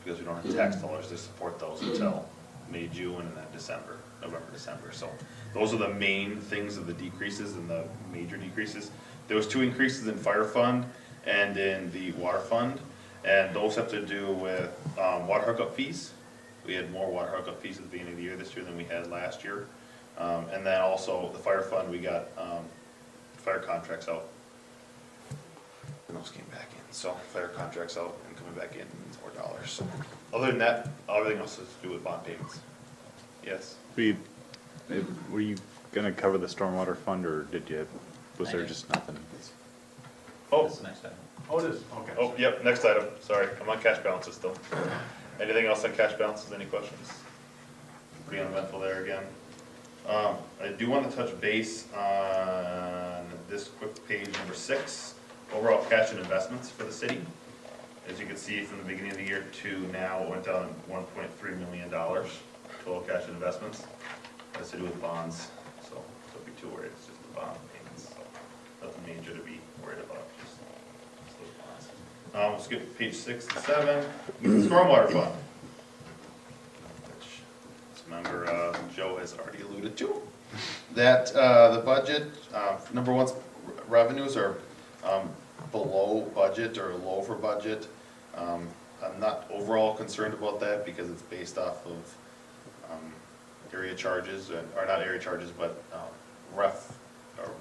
because we don't have tax dollars to support those until May, June, and then December, November, December. So those are the main things of the decreases and the major decreases. There was 2 increases in fire fund and in the water fund, and those have to do with water hookup fees. We had more water hookup fees at the beginning of the year this year than we had last year. And then also the fire fund, we got fire contracts out. And those came back in. So fire contracts out and coming back in means more dollars. So other than that, everything else has to do with bond payments. Yes? Were you gonna cover the stormwater fund, or was there just nothing? Oh, That's the next item. Oh, it is, okay. oh, yep, next item. Sorry, I'm on cash balances still. Anything else on cash balances? Any questions? Pretty uneventful there again. I do want to touch base on this quick page number 6, overall cash and investments for the city. As you can see, from the beginning of the year to now, it went down $1.3 million total cash and investments. Has to do with bonds, so don't be too worried. It's just the bond payments, so nothing major to be worried about. Just those bonds. We'll skip page 6 and 7. Stormwater fund, which this member Joe has already alluded to. That the budget, number one, revenues are below budget or low for budget. I'm not overall concerned about that because it's based off of area charges, or not area charges, but ref, or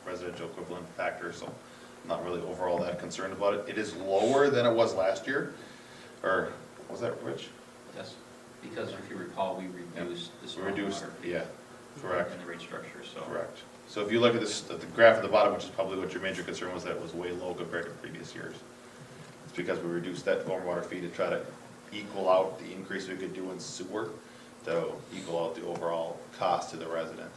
residential equivalent factor, so I'm not really overall that concerned about it. It is lower than it was last year, or was that Rich? Yes, because if you recall, we reduced the We reduced, stormwater fee yeah, correct. in the rate structure, so. Correct. So if you look at this, at the graph at the bottom, which is probably what your major concern was, that it was way low compared to previous years. It's because we reduced that stormwater fee to try to equal out the increase we could do in sewer, to equal out the overall cost to the resident.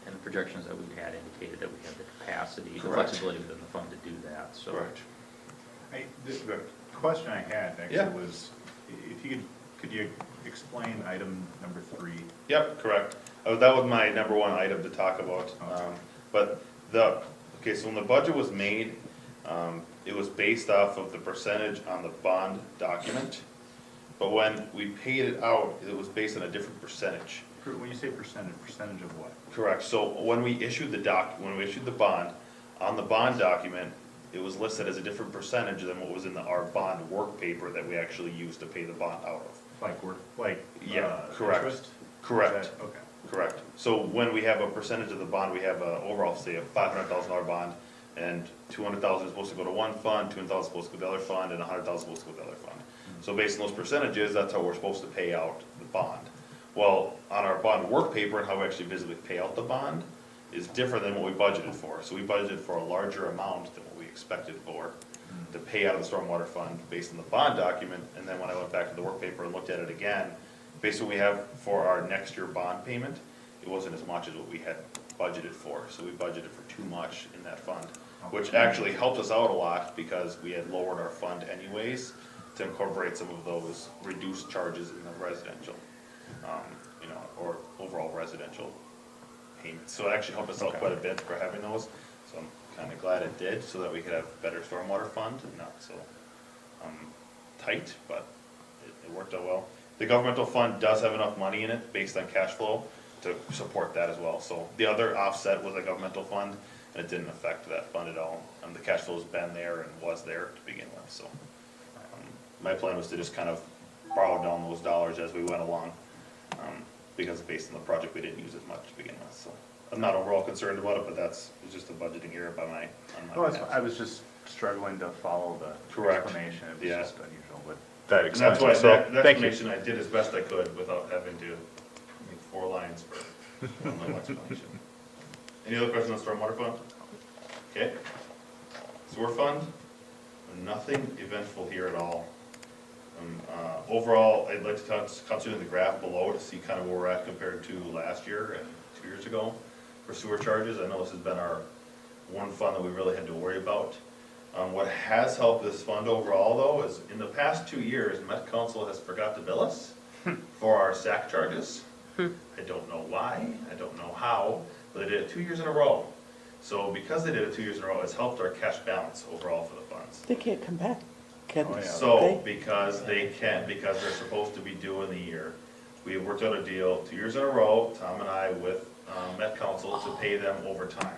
And the projections that we had indicated that we had the capacity, the Correct. flexibility within the fund to do that, so. Correct. The question I had Yeah. actually was, if you could you explain item number 3? Yep, correct. That was my number one item to talk about. But okay, so when the budget was made, it was based off of the percentage on the bond document. But when we paid it out, it was based on a different percentage. When you say percentage of what? Correct. So when we issued the bond, on the bond document, it was listed as a different percentage than what was in our bond work paper that we actually used to pay the bond out of. Yeah, correct. Interest? Correct. Okay. Correct. So when we have a percentage of the bond, we have a overall, say, a $500,000 bond, and $200,000 is supposed to go to one fund, $200,000 is supposed to go to the other fund, and $100,000 is supposed to go to the other fund. So based on those percentages, that's how we're supposed to pay out the bond. Well, on our bond work paper and how we actually visibly pay out the bond is different than what we budgeted for. So we budgeted for a larger amount than what we expected for to pay out of the stormwater fund based on the bond document. And then when I went back to the work paper and looked at it again, based on what we have for our next year bond payment, it wasn't as much as what we had budgeted for. So we budgeted for too much in that fund, which actually helped us out a lot because we had lowered our fund anyways to incorporate some of those reduced charges in the residential, or overall residential payments. So it actually helped us out quite a bit for having those. So I'm kind of glad it did, so that we could have better stormwater fund and not so tight, but it worked out well. The governmental fund does have enough money in it based on cash flow to support that as well. So the other offset was a governmental fund, and it didn't affect that fund at all. The cash flow's been there and was there to begin with, so. My plan was to just kind of borrow down those dollars as we went along, because based on the project, we didn't use as much to begin with, so. I'm not overall concerned about it, but it's just a budgeting error on my behalf. I was just struggling to follow the Correct. explanation. It was Yeah. just unusual, but that And that's why, explains it. that Thank you. explanation, I did as best I could without having to make 4 lines for one little explanation. Any other questions on stormwater fund? Okay. Sewer fund, nothing eventful here at all. Overall, I'd like to consider the graph below to see kind of where we're at compared to last year and 2 years ago for sewer charges. I know this has been our one fund that we really had to worry about. What has helped this fund overall though is in the past 2 years, Met Council has forgot to bill us for our SAC charges. I don't know why, I don't know how, But they did it 2 years in a row. So because they did it 2 years in a row, it's helped our cash balance overall for the funds. They can't come back, can Oh, yeah. So, because they can, because they're supposed to be due in the year, we have worked out a deal 2 years in a row, Tom and I, with Met Council to pay them over time.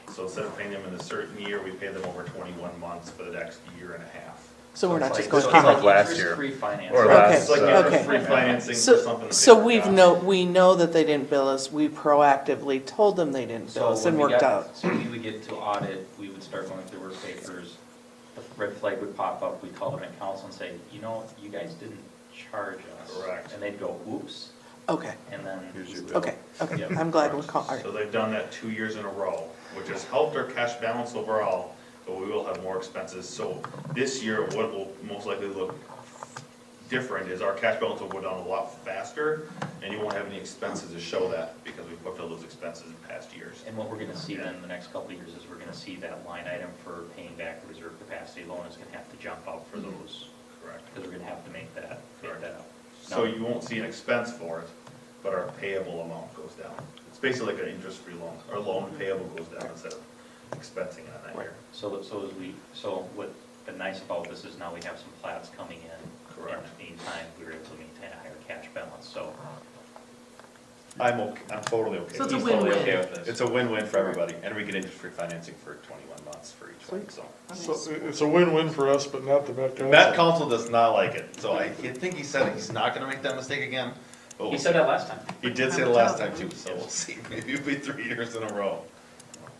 So instead of paying them in a certain year, we pay them over 21 months for the next year and a half. So we're not it's just like- going. This came up it's last like year. interest-free financing. Or Okay, last, It's like okay. free financing for So, something that so they we forgot. know that they didn't bill us, we proactively told them they didn't bill So us when and we worked got, out. so we would get to audit, we would start going through work papers, the red flag would pop up, we'd call them in council and say, you know, you guys didn't charge us. Correct. And they'd go, oops, Okay, and then. Here's your bill. okay, okay, Yeah. I'm glad we're all right. So they've done that 2 years in a row, which has helped our cash balance overall, but we will have more expenses. So this year, what will most likely look different is our cash balance will go down a lot faster, and you won't have any expenses to show that, because we've booked all those expenses in past years. And what we're gonna see then in the next couple of years is we're gonna see that line item for paying back the reserve capacity loan is gonna have to jump up for those, Correct. because we're gonna have to make that up. So you won't see an expense for it, but our payable amount goes down. It's basically like an interest-free loan. Our loan payable goes down instead of expensing it in that year. So what's been nice about this is now we have some plats coming in. Correct. In the meantime, we were able to maintain a higher cash balance, so. I'm totally okay So with it's a it. win-win. Okay with this. It's a win-win for everybody, and we get interest-free financing for 21 months for each one, so. So it's a win-win for us, but not the Met Council. Met Council does not like it, so I think he said he's not gonna make that mistake again. but He we'll said that last time. He did say it last time too, so we'll see. Maybe it'll be 3 years in a row.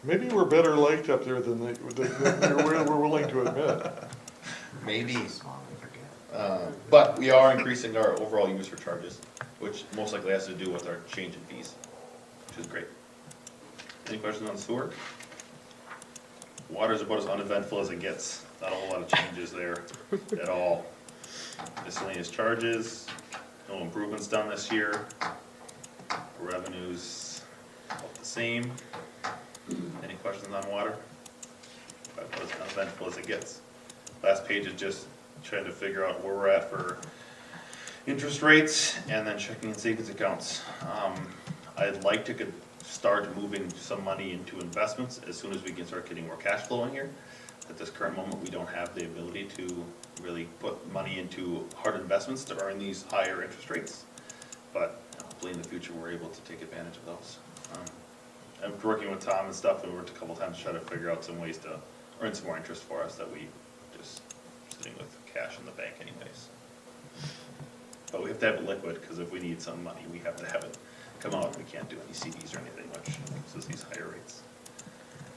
Maybe we're better liked up there than we're willing to admit. Maybe. But we are increasing our overall user charges, which most likely has to do with our change in fees, which is great. Any questions on sewer? Water's about as uneventful as it gets. Not a whole lot of changes there at all. Miscellaneous charges, no improvements done this year. Revenues about the same. Any questions on water? About as uneventful as it gets. Last page is just trying to figure out where we're at for interest rates and then checking and savings accounts. I'd like to start moving some money into investments as soon as we can start getting more cash flow in here. At this current moment, we don't have the ability to really put money into hard investments to earn these higher interest rates. But hopefully in the future, we're able to take advantage of those. I'm working with Tom and stuff, and we worked a couple times to try to figure out some ways to earn some more interest for us that we just sitting with cash in the bank anyways. But we have to have it liquid, because if we need some money, we have to have it come out. We can't do any CDs or anything, which gives us these higher rates.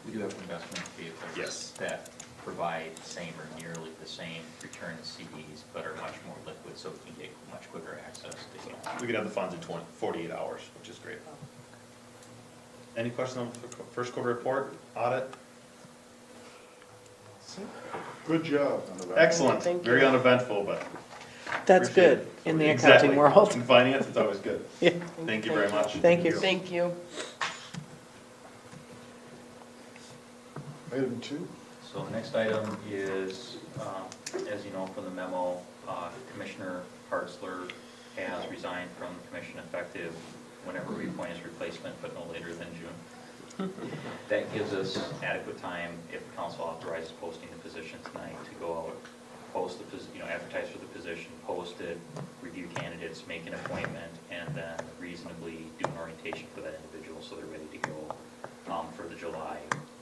We do have investment vehicles. Yes. That provide the same or nearly the same return as CDs, but are much more liquid, so we can get much quicker access to. We can have the funds in 48 hours, which is great. Any questions on the first quarter report, audit? Good job. Excellent, Thank you. very uneventful, but. That's appreciate good it. in the Exactly. accounting world. In finance, it's always good. Yeah. Thank you very much. Thank you. Thank you. Item 2. So the next item is, as you know from the memo, Commissioner Hartzler has resigned from the commission effective whenever we appoint his replacement, but no later than June. That gives us adequate time, if the council authorizes posting the position tonight, to go out, post the, advertise for the position, post it, review candidates, make an appointment, and then reasonably do an orientation for that individual so they're ready to go for the July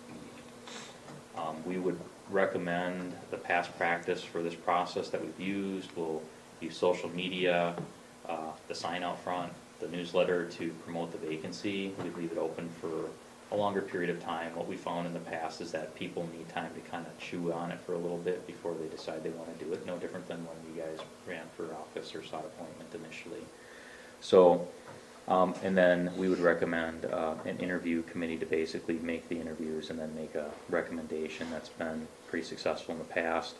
meeting. We would recommend the past practice for this process that we've used. We'll use social media, the sign out front, the newsletter to promote the vacancy. We leave it open for a longer period of time. What we found in the past is that people need time to kind of chew on it for a little bit before they decide they want to do it. No different than when you guys ran for office or sought appointment initially. So, and then we would recommend an interview committee to basically make the interviews and then make a recommendation. That's been pretty successful in the past.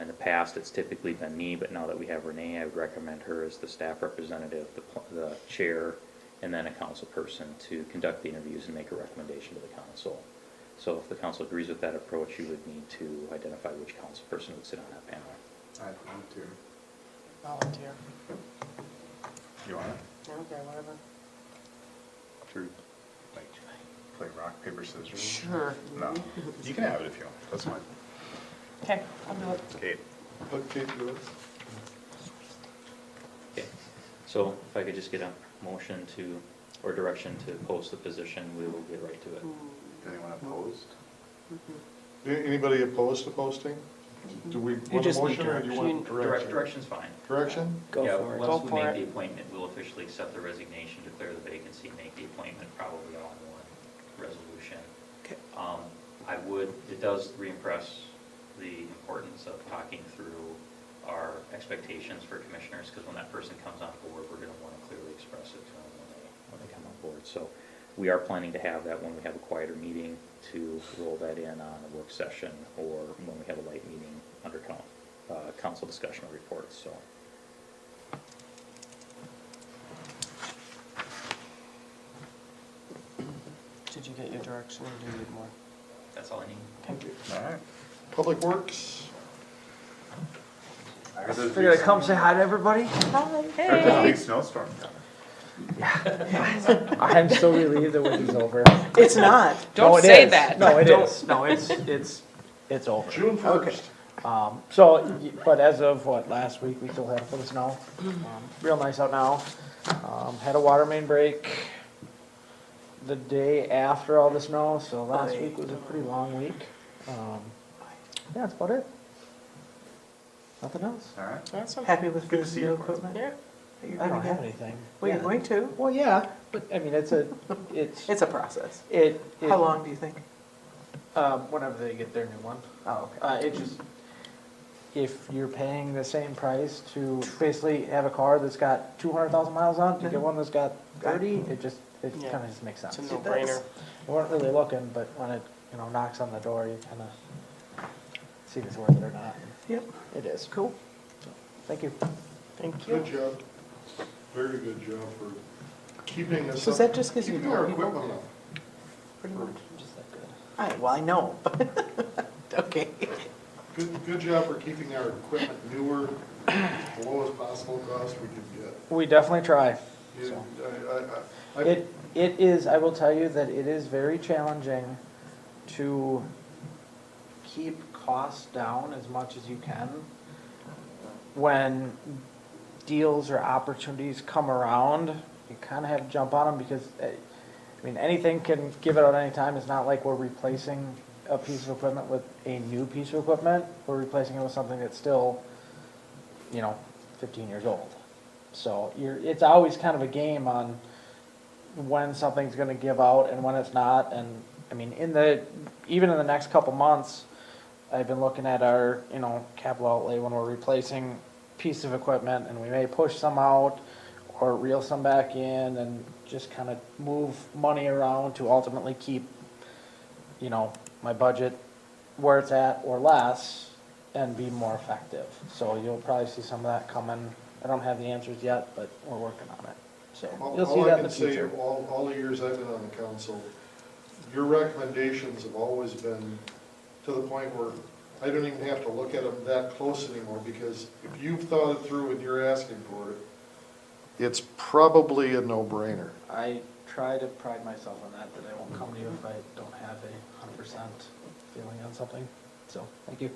In the past, it's typically been me, but now that we have Renee, I would recommend her as the staff representative, the chair, and then a council person to conduct the interviews and make a recommendation to the council. So if the council agrees with that approach, you would need to identify which council person would sit on that panel. I volunteer. Volunteer. You want it? Okay, whatever. True. Play rock, paper, scissors? Sure. No, you can have it if you want, that's fine. Okay, I'll do it. Kate? Okay, good. Okay, so if I could just get a motion to, or direction to post the position, we will get right to it. Anyone opposed? Anybody opposed to posting? Do we want a just need motion or do you want direction? Direction's fine. Direction? Yeah, for it. once Go we for make it. the appointment, we'll officially accept the resignation, declare the vacancy, make the appointment, probably all in one resolution. Okay. It does re-impress the importance of talking through our expectations for commissioners, because when that person comes on board, we're gonna wanna clearly express it to them when they come on board. So we are planning to have that when we have a quieter meeting, to roll that in on a work session, or when we have a light meeting under council discussion or reports, so. Did you get your direction or do you need more? That's all I need. Thank you. All right. Public Works? I heard there's a Figured I'd big- come say hi to everybody. heard there's a big snowstorm coming. I'm so relieved the winter's over. It's not. Don't say that. No, it Don't- is. No, it's over. June 1st. But as of what, last week, we still had a foot of snow. Real nice out now. Had a water main break the day after all the snow, so last week was a pretty long week. Yeah, that's about it. Nothing else. All right. Awesome. Happy with Good the to see new you. equipment? Yeah. That you're I don't gonna have get? anything. Well, you're Yeah. going to? Well, yeah, but I mean, it's a process. How How long do you think? Whenever they get their new one. Oh, okay. It just, if you're paying the same price to basically have a car that's got 200,000 miles on, it, to get one that's got 30, it Yeah. kind of just makes sense. It's a no-brainer. We weren't really looking, but when it, knocks on the door, you kind of see if it's worth it or not. Yep. It is. Cool. So, thank you. Thank you. Good job. Very good job for keeping us So up. is that just 'cause you keeping know our people? equipment up. Pretty much. Just that good. Well, I know. Okay. Good job for keeping our equipment newer, the lowest possible cost we could get. We definitely try. You- So. I- It is, I will tell you that it is very challenging to keep costs down as much as you can when deals or opportunities come around. You kind of have to jump on them because, anything can give it out any time. It's not like we're replacing a piece of equipment with a new piece of equipment. We're replacing it with something that's still, 15 years old. So it's always kind of a game on when something's gonna give out and when it's not. And, even in the next couple months, I've been looking at our, capital outlay when we're replacing piece of equipment, and we may push some out or reel some back in and just kind of move money around to ultimately keep, my budget where it's at or less and be more effective. So you'll probably see some of that coming. I don't have the answers yet, but we're working on it. So you'll see that in the future. All the years I've been on the council, your recommendations have always been to the point where I don't even have to look at them that close anymore, because if you've thought it through and you're asking for it, it's probably a no-brainer. I try to pride myself on that I won't come to you if I don't have a 100% feeling on something. So, thank you.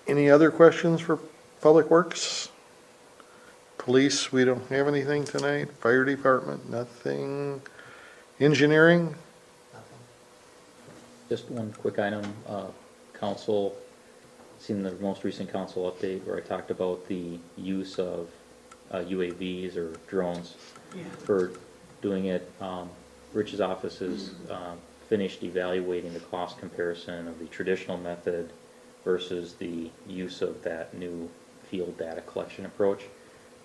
Any other questions for Public Works? Police, we don't have anything tonight. Fire Department, nothing. Engineering? Just one quick item, council, seen the most recent council update where I talked about the use of UAVs or drones for doing it. Rich's office has finished evaluating the cost comparison of the traditional method versus the use of that new field data collection approach.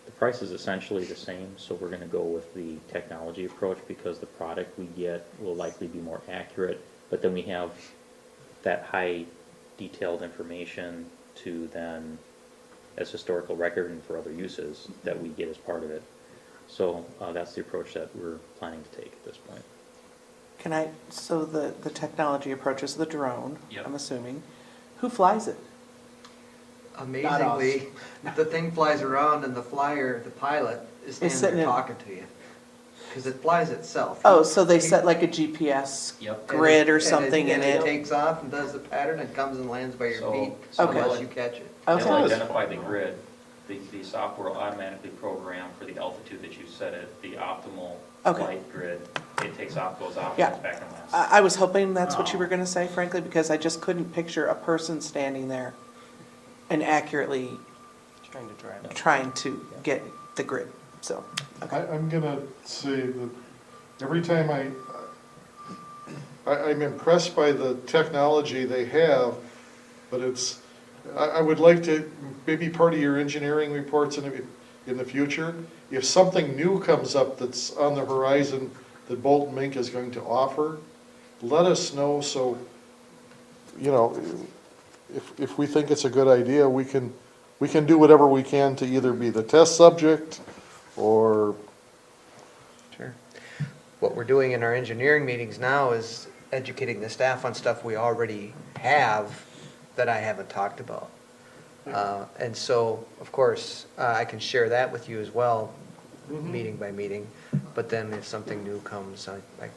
The price is essentially the same, so we're going to go with the technology approach because the product we get will likely be more accurate, but then we have that high detailed information to then, as historical record and for other uses, that we get as part of it. So that's the approach that we're planning to take at this point. So the technology approach is the drone, Yep. I'm assuming. Who flies it? Amazingly, the thing flies around and the pilot is sitting standing there in- talking to you. because it flies itself. Oh, so they set like a GPS Yep. grid or And something in and it it? takes off and does the pattern and comes and lands by your So- feet so Okay. unless you catch it. It'll Okay, identify the grid. The software will automatically program for the altitude that you set it, the optimal Okay. flight grid. It takes off, goes off, Yeah. comes back and lands. I was hoping that's what you were gonna say, frankly, because I just couldn't picture a person standing there and accurately Trying to drive it. trying to get the grid, so. I'm gonna say that every time I'm impressed by the technology they have, but I would like to, maybe part of your engineering reports in the future, if something new comes up that's on the horizon that Bolton Mink is going to offer, let us know so, if we think it's a good idea, we can do whatever we can to either be the test subject or. Sure. What we're doing in our engineering meetings now is educating the staff on stuff we already have that I haven't talked about. And so, of course, I can share that with you as well, meeting by meeting. But then if something new comes, I can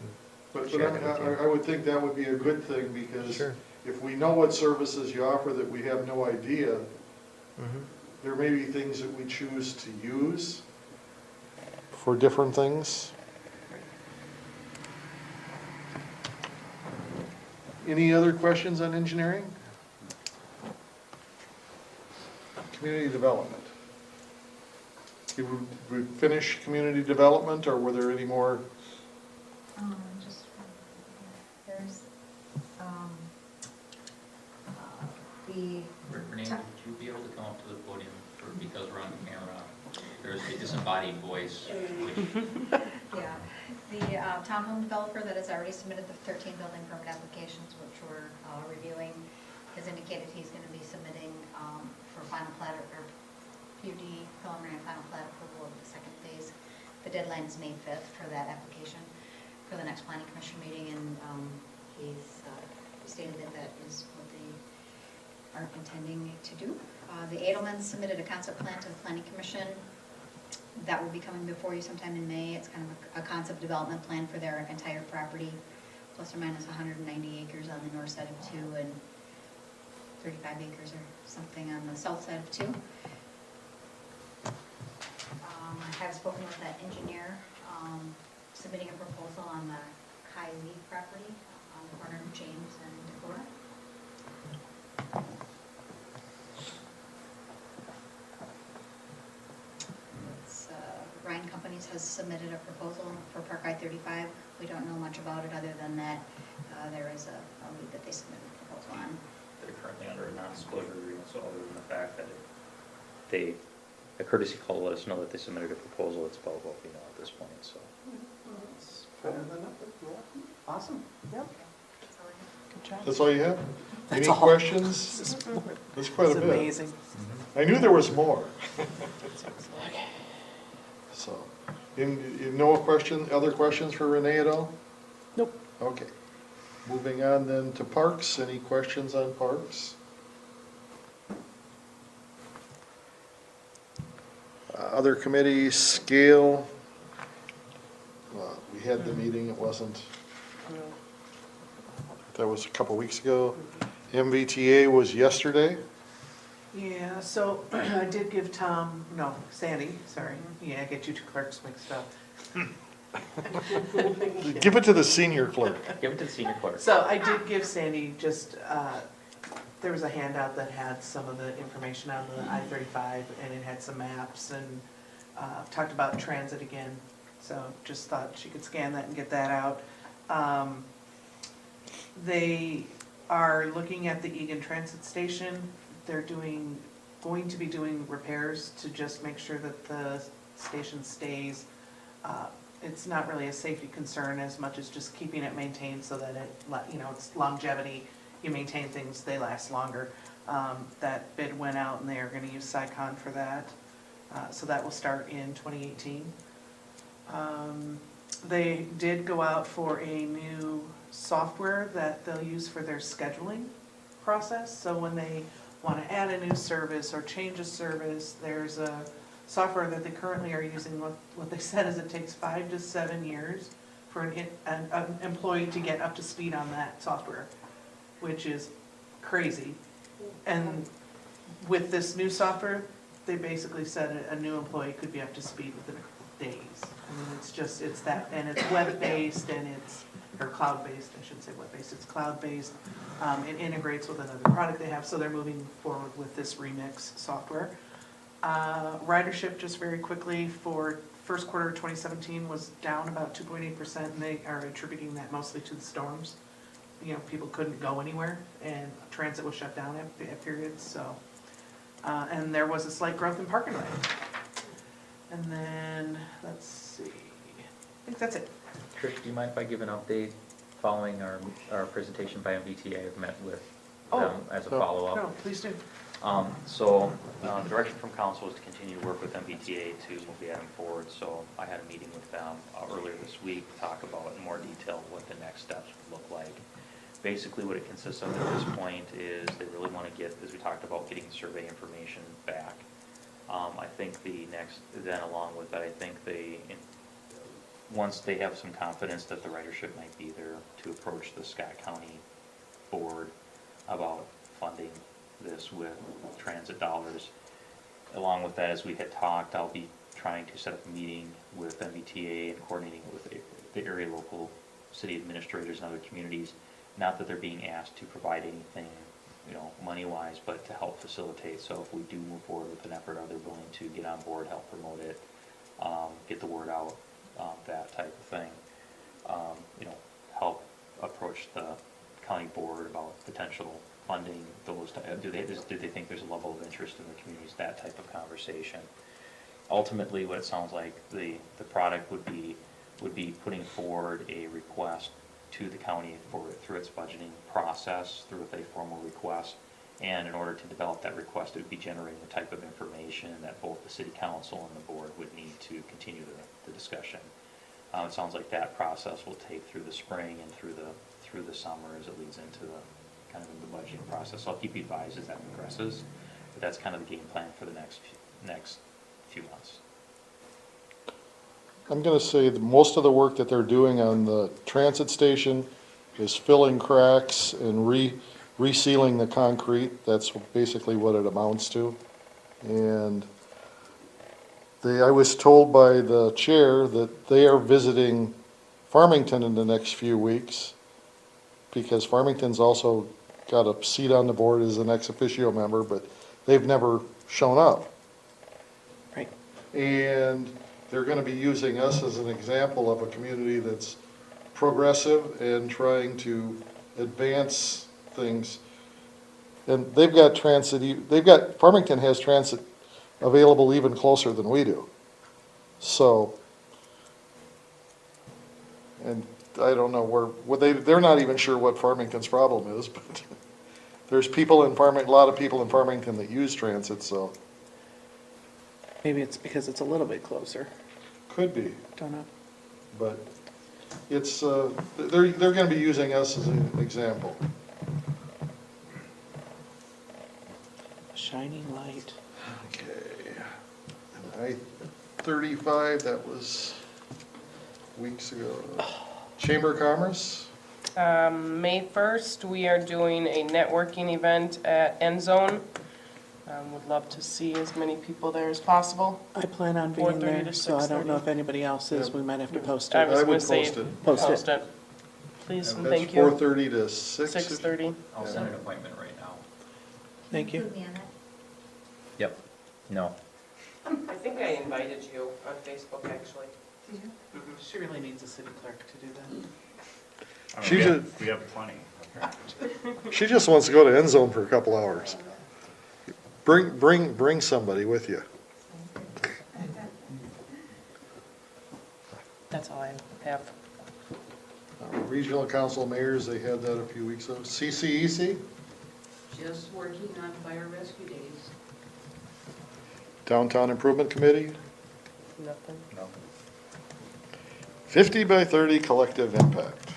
But share that with you. I would think that would be a good thing, because Sure. if we know what services you offer that we have no idea, there may be things that we choose to use for different things. Any other questions on engineering? Community development. Did we finish community development, or were there any more? Just, there's, the. Renee, would you be able to come up to the podium because we're on camera? There's a disembodied voice, which Yeah, the townhome developer that has already submitted the 13 building permit applications, which we're reviewing, has indicated he's going to be submitting for final plat or PUD preliminary and final plat approval of the second phase. The deadline is May 5th for that application for the next planning commission meeting, and he's stated that that is what they are intending to do. The Edelmans submitted a concept plan to the planning commission. That will be coming before you sometime in May. It's kind of a concept development plan for their entire property, plus or minus 190 acres on the north side of 2 and 35 acres or something on the south side of 2. I have spoken with that engineer, submitting a proposal on the Kylie property on the corner of James and Dakota. Ryan Companies has submitted a proposal for Park I-35. We don't know much about it other than that there is a lead that they submitted a proposal on. they're currently under a non-disclosure agreement, so other than the fact that they, a courtesy call to let us know that they submitted a proposal, it's about what we know at this point, so. Awesome, yep, That's all I have. good job. That's all you have? That's Any all. questions? This is That's quite a it's bit. amazing. I knew there was more. So, no other questions for Renee at all? Nope. Okay. Moving on then to parks. Any questions on parks? Other committees, scale. We had the meeting, it wasn't, that was a couple weeks ago. MVTA was yesterday. Yeah, so I did give Sandy, sorry, yeah, I get you two clerks mixed up. Give it to the senior clerk. Give it to the senior clerk. So I did give Sandy just, there was a handout that had some of the information on the I-35, and it had some maps, and talked about transit again, so just thought she could scan that and get that out. They are looking at the Egan Transit Station. They're going to be doing repairs to just make sure that the station stays. It's not really a safety concern as much as just keeping it maintained so that it's longevity. You maintain things, they last longer. That bid went out and they are gonna use SciCon for that. So that will start in 2018. They did go out for a new software that they'll use for their scheduling process. So when they want to add a new service or change a service, there's a software that they currently are using, what they said is it takes 5 to 7 years for an employee to get up to speed on that software, which is crazy. And with this new software, they basically said a new employee could be up to speed within days. I mean, it's that, and it's web-based and or cloud-based, I shouldn't say web-based, it's cloud-based. It integrates with another product they have, so they're moving forward with this Remix software. Ridership, just very quickly, for first quarter of 2017 was down about 2.8%, and they are attributing that mostly to the storms. People couldn't go anywhere, and transit was shut down at periods, so. And there was a slight growth in parking rate. And then, let's see, I think that's it. Trish, do you mind if I give an update following our presentation by MBTA? I've met with them as a follow-up. No, please do. The direction from council is to continue to work with MBTA to move the item forward. So I had a meeting with them earlier this week to talk about in more detail what the next steps would look like. Basically what it consists of at this point is they really want to get, as we talked about, getting survey information back. I think then along with that, I think once they have some confidence that the ridership might be there, to approach the Scott County Board about funding this with transit dollars. Along with that, as we had talked, I'll be trying to set up a meeting with MBTA and coordinating with the area local city administrators and other communities. Not that they're being asked to provide anything, money-wise, but to help facilitate. So if we do move forward with an effort, are they willing to get on board, help promote it, get the word out, that type of thing. Help approach the county board about potential funding those. Do they think there's a level of interest in the communities? That type of conversation. Ultimately, what it sounds like the product would be putting forward a request to the county through its budgeting process, through a formal request. And in order to develop that request, it would be generating the type of information that both the city council and the board would need to continue the discussion. It sounds like that process will take through the spring and through the summer as it leads into the budgeting process. So I'll keep you advised as that progresses. But that's kind of the game plan for the next few months. I'm going to say that most of the work that they're doing on the transit station is filling cracks and resealing the concrete. That's basically what it amounts to. And I was told by the chair that they are visiting Farmington in the next few weeks, because Farmington's also got a seat on the board as an ex officio member, but they've never shown up. Right. And they're going to be using us as an example of a community that's progressive and trying to advance things. And they've got Farmington has transit available even closer than we do. So, and I don't know they're not even sure what Farmington's problem is, but there's people in Farmington, a lot of people in Farmington that use transit, so. Maybe it's because it's a little bit closer. Could be. Don't know. But it's, they're going to be using us as an example. A shining light. Okay. And I-35, that was weeks ago. Chamber of Commerce? May 1st, we are doing a networking event at End Zone. Would love to see as many people there as possible. I plan on being 4:30 there, to so I don't know 6:30. if anybody else is. We might have to post I it. was I going would to say, post it. Post it. Please and That's thank you. 4:30 to 6? 6:30. I'll send an appointment right now. Thank you. Include me on that. Yep. No. I think I invited you on Facebook, actually. She really needs a city clerk to do that. We have plenty. She just wants to go to End Zone for a couple hours. Bring somebody with you. That's all I have. Regional Council Mayors, they had that a few weeks ago. CCEC? Just working on fire rescue days. Downtown Improvement Committee? Nothing. No. 50 by 30 collective impact.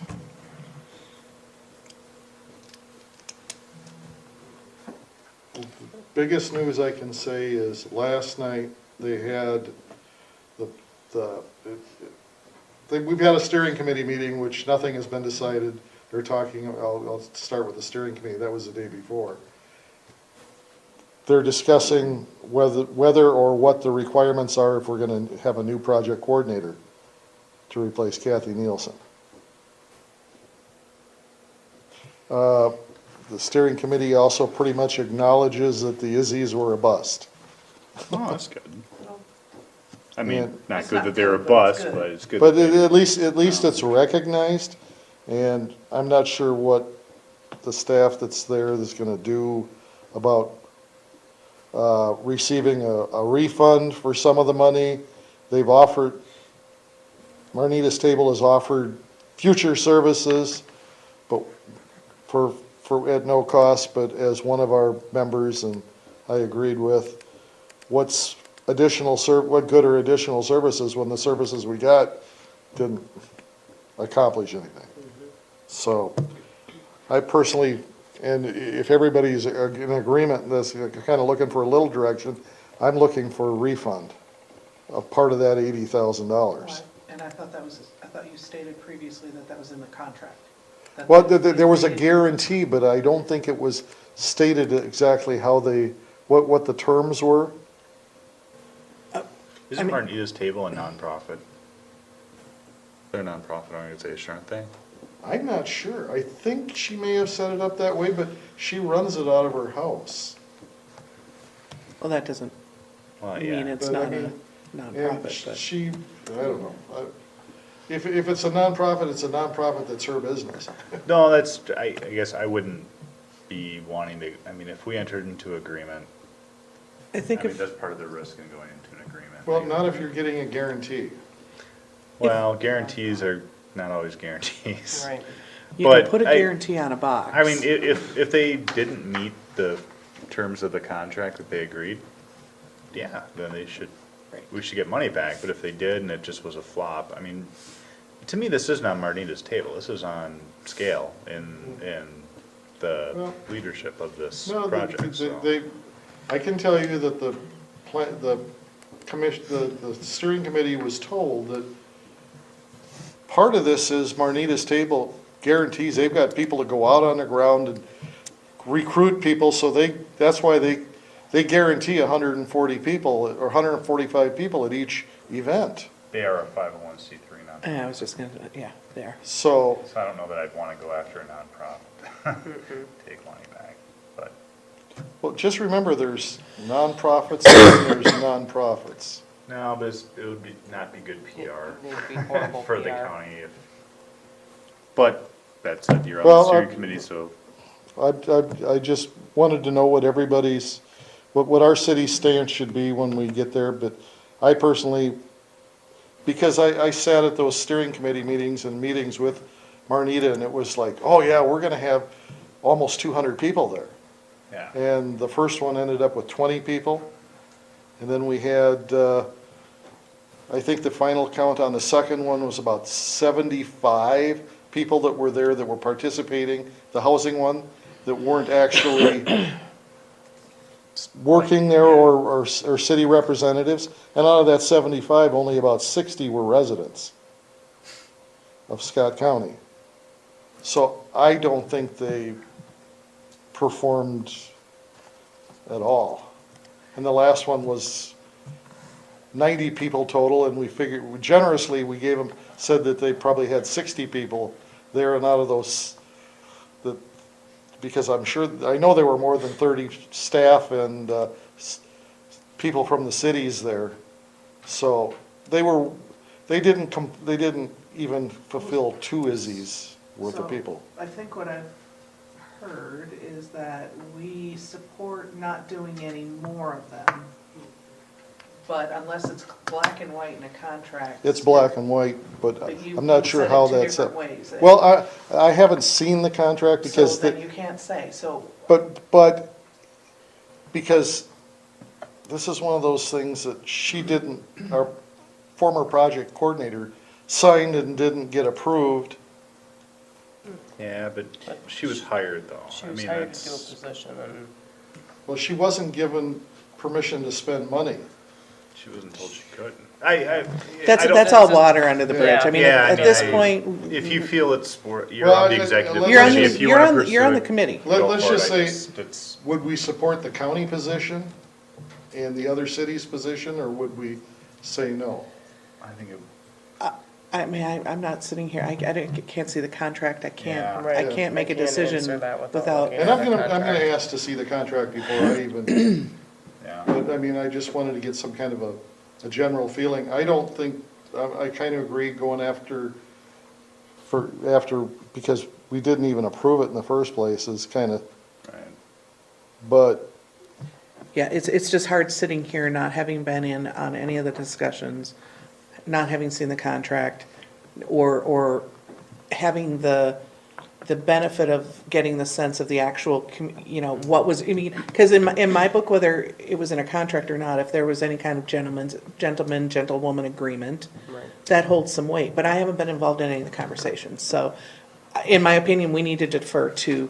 Biggest news I can say is last night, they had we've had a steering committee meeting, which nothing has been decided. They're talking, I'll start with the steering committee, that was the day before. They're discussing whether or what the requirements are if we're gonna have a new project coordinator to replace Kathy Nielsen. The steering committee also pretty much acknowledges that the Izzies were a bust. Oh, that's good. I And- mean, not It's good not that they're a good, but it's bust, good. but it's good. But that they- at least it's recognized, and I'm not sure what the staff that's there is gonna do about receiving a refund for some of the money. They've offered, Marnita's Table has offered future services, but at no cost, but as one of our members, and I agreed with, what good are additional services when the services we got didn't accomplish anything? So, I personally, and if everybody's in agreement in this, kind of looking for a little direction, I'm looking for a refund of part of that $80,000. And I thought you stated previously that that was in the contract. That Well, they- there was a guarantee, but I don't think it was stated exactly how what the terms were. Isn't Marnita's Table a nonprofit? They're a nonprofit organization, aren't they? I'm not sure. I think she may have set it up that way, but she runs it out of her house. Well, that doesn't Well, mean yeah. it's But I not a mean, And nonprofit, but. she, I don't know. If it's a nonprofit, it's a nonprofit, that's her business. No, I guess I wouldn't be wanting to, I mean, if we entered into agreement, I think I mean, if, that's part of the risk in going into an agreement. Well, not if you're getting a guarantee. Well, guarantees are not always guarantees. Right. you can but put a I- guarantee on a box. I mean, if they didn't meet the terms of the contract that they agreed, yeah, then we should get money back, but if they did and it just was a flop, I mean, to me, this isn't on Marnita's Table, this is on scale in the Well, leadership of this No, project, so. I can tell you that the steering committee was told that part of this is Marnita's Table guarantees they've got people to go out on the ground and recruit people, so that's why they guarantee 140 people or 145 people at each event. They are a 501c3 nonprofit, I was just gonna, yeah, there. So, so I don't know that I'd wanna go after a nonprofit, take money back, but. well, just remember, there's nonprofits and there's nonprofits. No, but it would not be good PR It would be horrible for the PR. county if, but that said, you're on Well, the steering committee, so. I just wanted to know what what our city's stance should be when we get there, but I personally, because I sat at those steering committee meetings and meetings with Marnita, and it was like, oh yeah, we're gonna have almost 200 people there. Yeah. And the first one ended up with 20 people, and then we had, I think the final count on the second one was about 75 people that were there that were participating, the housing one, that weren't actually working there or city representatives, and out of that 75, only about 60 were residents of Scott County. So I don't think they performed at all. And the last one was 90 people total, and we figured, generously, we gave them, said that they probably had 60 people there, and out of those, because I know there were more than 30 staff and people from the cities there. So they didn't even fulfill 2 Izzies worth of people. I think what I've heard is that we support not doing any more of them. But unless it's black and white in a contract. It's black and white, but But you I'm not sure said it how two that's. different ways. Well, I haven't seen the contract So because, then you can't say, so. but, because this is one of those things that she didn't, our former project coordinator signed and didn't get approved. Yeah, but she was hired though. She I was mean, hired to do a that's- position and, Well, she wasn't given permission to spend money. She wasn't told she couldn't. I That's all water under the bridge. I mean, Yeah, I at mean, this point, If you feel it's sport, you're Well, on the executive you're on committee, the, if you wanna pursue you're on the it, committee. go Let's for it. just I say, it's- would we support the county position and the other city's position, or would we say no? I think it, I mean, I'm not sitting here, can't see the contract, I can't, Yeah. I Right. can't make a I can't decision answer that without without. looking And at I'm the gonna contract. ask to see the contract before I even, yeah. but I mean, I just wanted to get some kind of a general feeling. I don't think, I kind of agree going after, because we didn't even approve it in the first place is kind of, Right. but Yeah, it's just hard sitting here, not having been in on any of the discussions, not having seen the contract, or having the benefit of getting the sense of the actual, what was, I mean, because in my book, whether it was in a contract or not, if there was any kind of gentlewoman agreement, Right. that holds some weight, but I haven't been involved in any of the conversations, so in my opinion, we need to defer to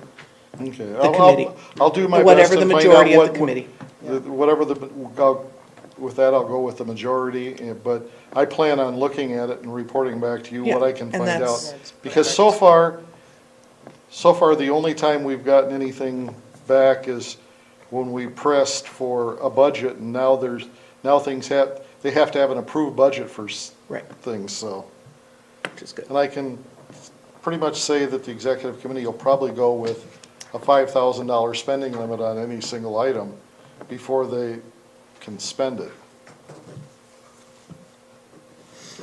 okay. the committee. I'll do my best Whatever to the find majority out of the committee. Whatever with that, I'll go with the majority, but I plan on looking at it and reporting back to you what Yeah, I can and find that's- out. Because so far, the only time we've gotten anything back is when we pressed for a budget, and now they have to have an approved budget for Right. things, so. Which is good. And I can pretty much say that the executive committee will probably go with a $5,000 spending limit on any single item before they can spend it.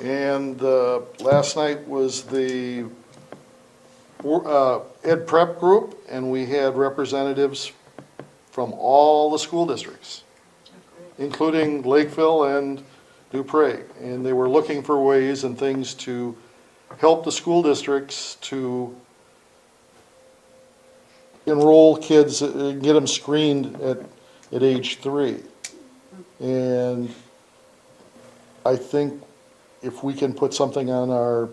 And last night was the Ed Prep Group, and we had representatives from all the school districts, including Lakeville and Dupre. And they were looking for ways and things to help the school districts to enroll kids, get them screened at age 3. And I think if we can put something on our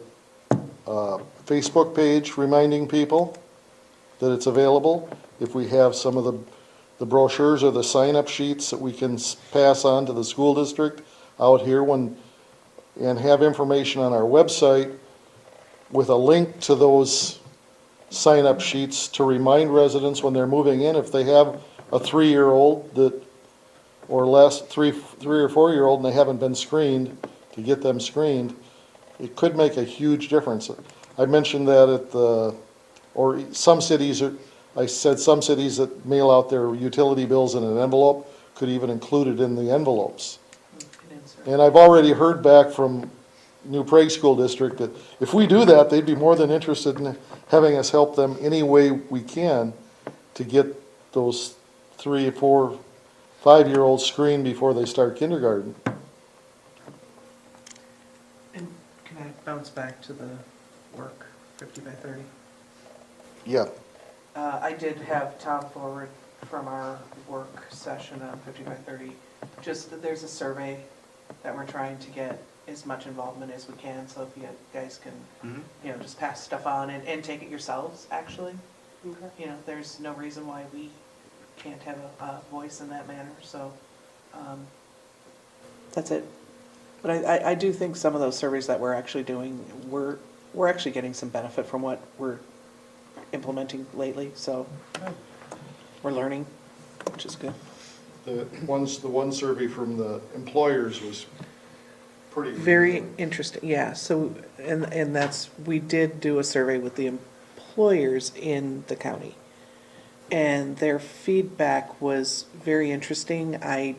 Facebook page reminding people that it's available, if we have some of the brochures or the sign-up sheets that we can pass on to the school district out here and have information on our website with a link to those sign-up sheets to remind residents when they're moving in, if they have a 3-year-old that, or less, 3 or 4-year-old, and they haven't been screened, to get them screened, it could make a huge difference. I mentioned that some cities that mail out their utility bills in an envelope could even include it in the envelopes. And I've already heard back from New Prague School District that if we do that, they'd be more than interested in having us help them any way we can to get those 3, 4, 5-year-olds screened before they start kindergarten. And can I bounce back to the work, 50 by 30? Yeah. I did have Tom forward from our work session on 50 by 30. Just that there's a survey that we're trying to get as much involvement as we can, so if you guys can, just pass stuff on and take it yourselves, actually. Okay. There's no reason why we can't have a voice in that manner, so, that's it. But I do think some of those surveys that we're actually doing, we're actually getting some benefit from what we're implementing lately, so we're learning, which is good. The one survey from the employers was pretty. Very interesting, yeah, so, and we did do a survey with the employers in the county. And their feedback was very interesting. I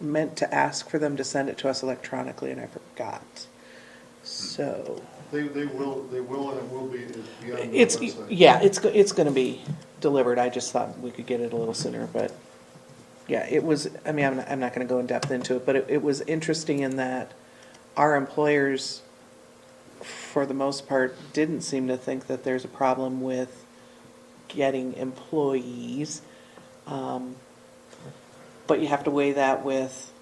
meant to ask for them to send it to us electronically and I forgot. So. They will, and it will be on the It's, website. yeah, it's gonna be delivered. I just thought we could get it a little sooner, but yeah, it was, I mean, I'm not gonna go in depth into it, but it was interesting in that our employers, for the most part, didn't seem to think that there's a problem with getting employees. But you have to weigh that with,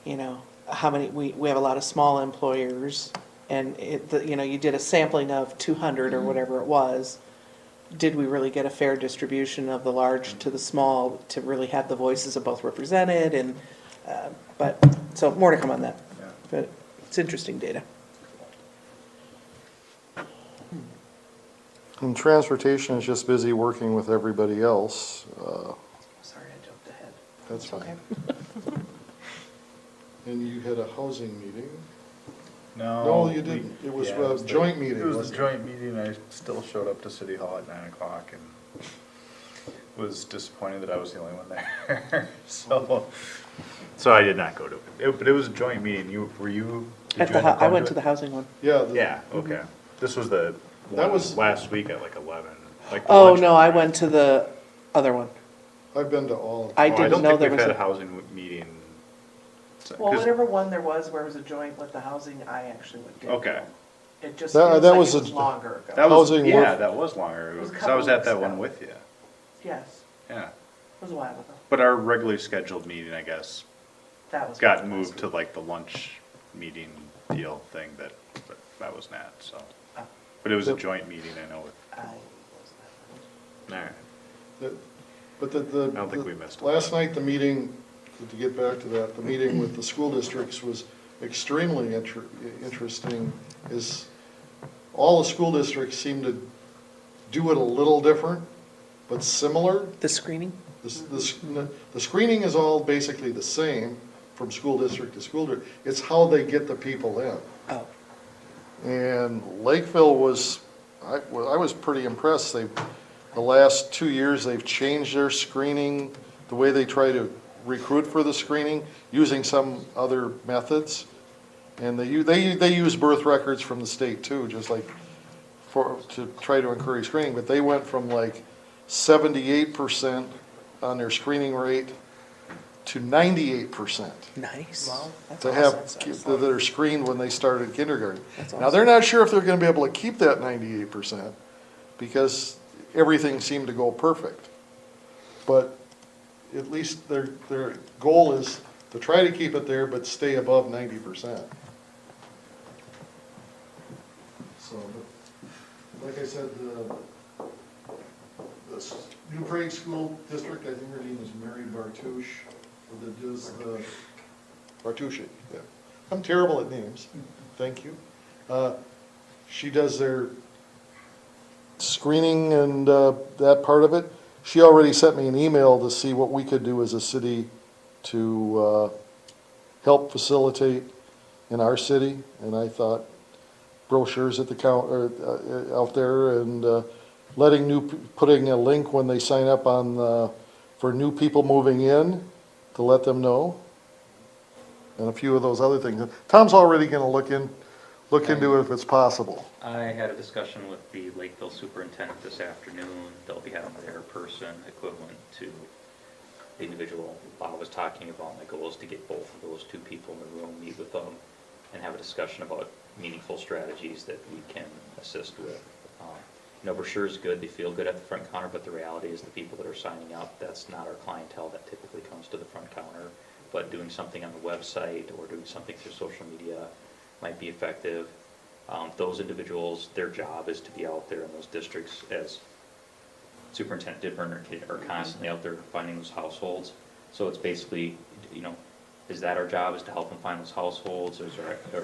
how many, we have a lot of small employers, and you did a sampling of 200 or whatever it was. Did we really get a fair distribution of the large to the small to really have the voices of both represented? And but So more to come on that, Yeah. but it's interesting data. And transportation is just busy working with everybody else. Sorry, I jumped ahead. That's It's fine. okay. And you had a housing meeting? No. No, you didn't. It was a joint meeting, It was wasn't a joint meeting. I still showed up to City Hall at 9 o'clock and was disappointed that I was the only one there. So I did not go to it. But it was a joint meeting. Were you? did At you the, end up I going went to to the housing one. Yeah. Yeah, okay. This was the That one was- last week at like 11. Like the Oh, lunch no, one, I right? went to the other one. I've been to all of them. I Oh, didn't don't know think there we've was had a. a housing meeting. Well, 'Cause- whatever one there was where it was a joint with the housing, I actually went to. Okay. It just That- feels that like was it was a- longer ago. That was, Housing yeah, work- that was longer ago, It was a because I was couple at that weeks one ago. with you. Yes, Yeah. it was a while ago. But our regularly scheduled meeting, I guess, That was. got last moved week. to like the lunch meeting deal thing that I was not, so. Oh. But it was a Yep. joint meeting, I know. I wasn't. All right. But I don't think we missed it. last night, the meeting, to get back to that, the meeting with the school districts was extremely interesting. Is all the school districts seem to do it a little different, but similar. The screening? The screening is all basically the same from school district to school district. It's how they get the people in. Oh, And Lakeville was, I was pretty impressed. The last 2 years, they've changed their screening, the way they try to recruit for the screening, using some other methods. And they use birth records from the state too, just like to try to encourage screening. But they went from like 78% on their screening rate to 98%. nice. That's To awesome. have kids that are screened when they started kindergarten. That's Now, they're not sure if they're gonna be able to keep that 98%, because everything seemed to go perfect. But at least their goal is to try to keep it there, but stay above 90%. So, but like I said, the New Prague School District, I think her name is Mary Bartouche, that does the, Bartouche, yeah. I'm terrible at names, thank you. She does their screening and that part of it. She already sent me an email to see what we could do as a city to help facilitate in our city. And I thought brochures at the counter, out there, and putting a link when they sign up on, for new people moving in, to let them know. And a few of those other things. Tom's already gonna look into it if it's possible. I had a discussion with the Lakeville superintendent this afternoon. They'll be having their person equivalent to the individual Bob was talking about. My goal is to get both of those two people in the room, meet with them, and have a discussion about meaningful strategies that we can assist with. Brochure is good, they feel good at the front counter, but the reality is the people that are signing up, that's not our clientele that typically comes to the front counter. But doing something on the website or doing something through social media might be effective. Those individuals, their job is to be out there in those districts, as Superintendent Dipper are constantly out there finding those households. So it's basically, is that our job, is to help them find those households, or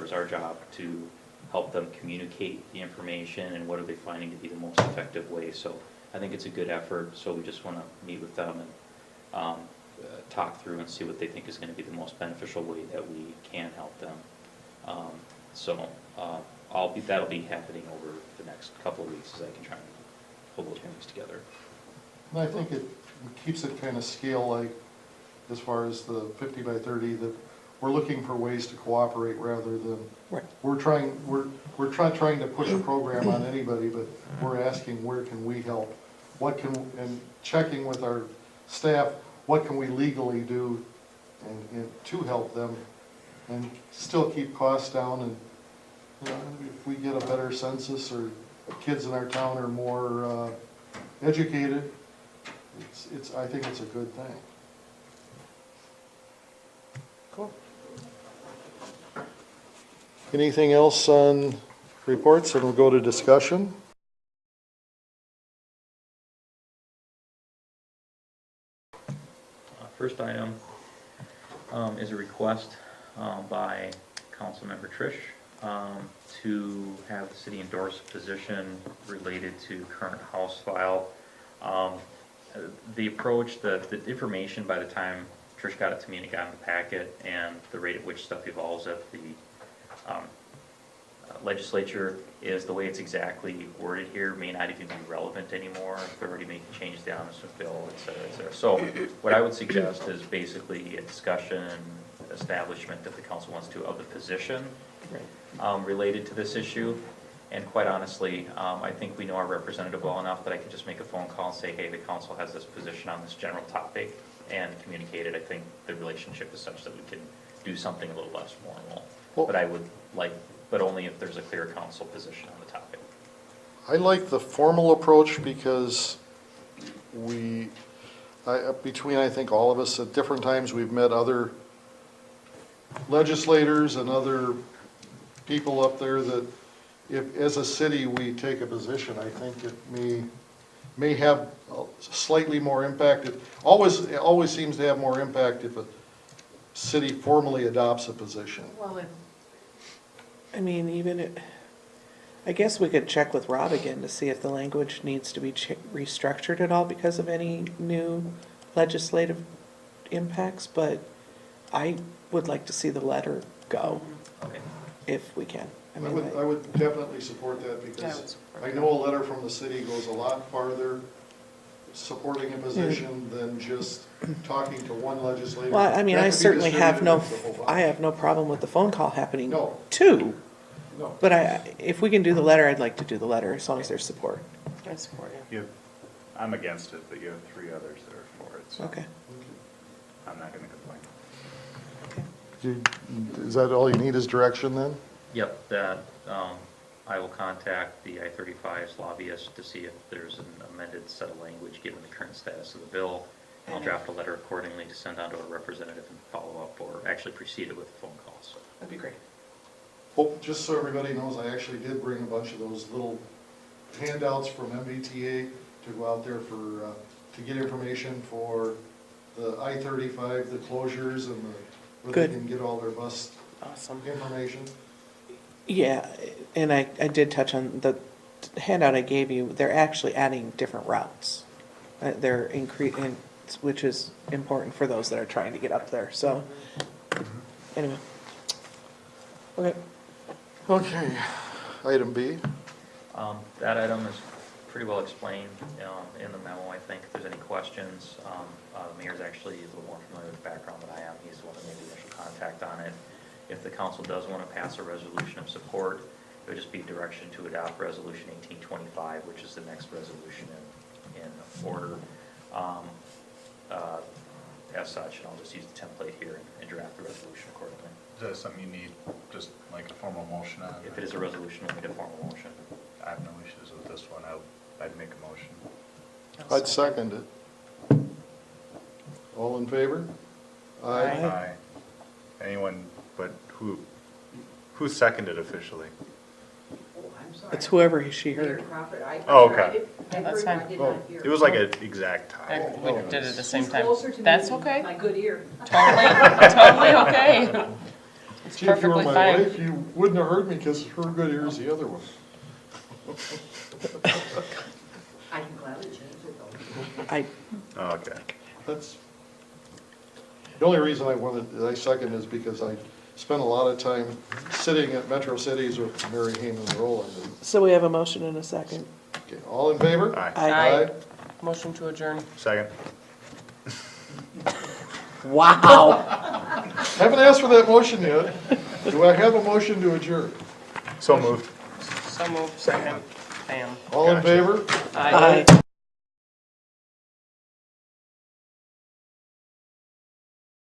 is our job to help them communicate the information, and what are they finding to be the most effective way? So I think it's a good effort, so we just want to meet with them and talk through and see what they think is going to be the most beneficial way that we can help them. That'll be happening over the next couple of weeks as I can try and pull those meetings together. And I think it keeps it kind of scale-like, as far as the 50 by 30, that we're looking for ways to cooperate rather than, Right. we're trying to push a program on anybody, but we're asking, where can we help? And checking with our staff, what can we legally do and to help them and still keep costs down, and if we get a better census, or kids in our town are more educated, I think it's a good thing. Cool. Anything else on reports? And we'll go to discussion. First item is a request by Councilmember Trish to have the city endorse a position related to current House file. The approach, the information by the time Trish got it to me and it got in the packet, and the rate at which stuff evolves at the legislature is the way it's exactly worded here may not even be relevant anymore. They're already making changes down to the bill, et cetera, et cetera. So what I would suggest is basically a discussion and establishment, if the council wants to, of the position related to this issue. And quite honestly, I think we know our representative well enough that I can just make a phone call and say, hey, the council has this position on this general topic, and communicate it. I think the relationship is such that we can do something a little less formal. But I would like, but only if there's a clear council position on the topic. I like the formal approach because between I think all of us at different times, we've met other legislators and other people up there that if, as a city, we take a position, I think it may have slightly more impact. It always seems to have more impact if a city formally adopts a position. Well, I mean, I guess we could check with Rob again to see if the language needs to be restructured at all because of any new legislative impacts, but I would like to see the letter go, Okay. if we can. I would definitely support that because I know a letter from the city goes a lot farther supporting a position than just talking to one legislator. Well, I mean, That I could be certainly have distributed to the whole body. I have no problem with the phone call happening No. too. No. But if we can do the letter, I'd like to do the letter as long as there's support. I support you. I'm against it, but you have 3 others that are for it, so Okay. I'm not gonna complain. Is that all you need is direction then? Yep, that, I will contact the I-35's lobbyist to see if there's an amended set of language given the current status of the bill. I'll draft a letter accordingly to send on to a representative and follow up, or actually precede it with a phone call, so. That'd be great. Oh, just so everybody knows, I actually did bring a bunch of those little handouts from MBTA to go out there for, to get information for the I-35, the closures and where they Good. can get all their bus Awesome. information. Yeah, and I did touch on the handout I gave you, they're actually adding different routes. They're increasing, which is important for those that are trying to get up there, so, anyway. Okay. Okay, item B. That item is pretty well explained in the memo, I think. If there's any questions, the mayor's actually a little more familiar with the background than I am. He's the one that made the initial contact on it. If the council does want to pass a resolution of support, it would just be direction to adopt resolution 1825, which is the next resolution in order as such, and I'll just use the template here and draft the resolution accordingly. Is that something you need, just like a formal motion on? If it is a resolution, we'll need a formal motion. I have no issues with this one, I'd make a motion. I'd second it. All in favor? Aye. Anyone, but who seconded officially? It's whoever she heard. Oh, okay. That's fine. It was like an exact tie. We did it at the same time. Closer to me That's than okay. my good ear. Totally okay. It's Gee, if you were perfectly my fine. wife, you wouldn't have heard me because her good ear is the other one. I can gladly change it though. Oh, okay. That's, the only reason I second is because I spent a lot of time sitting at Metro Cities with Mary Hayman Rowland. So we have a motion and a second. Okay, all in favor? Aye. Aye. Motion to adjourn. Second. Wow. Haven't asked for that motion yet. Do I have a motion to adjourn? So moved. So moved, second. Bam. All in Gotcha. favor? Aye. Aye.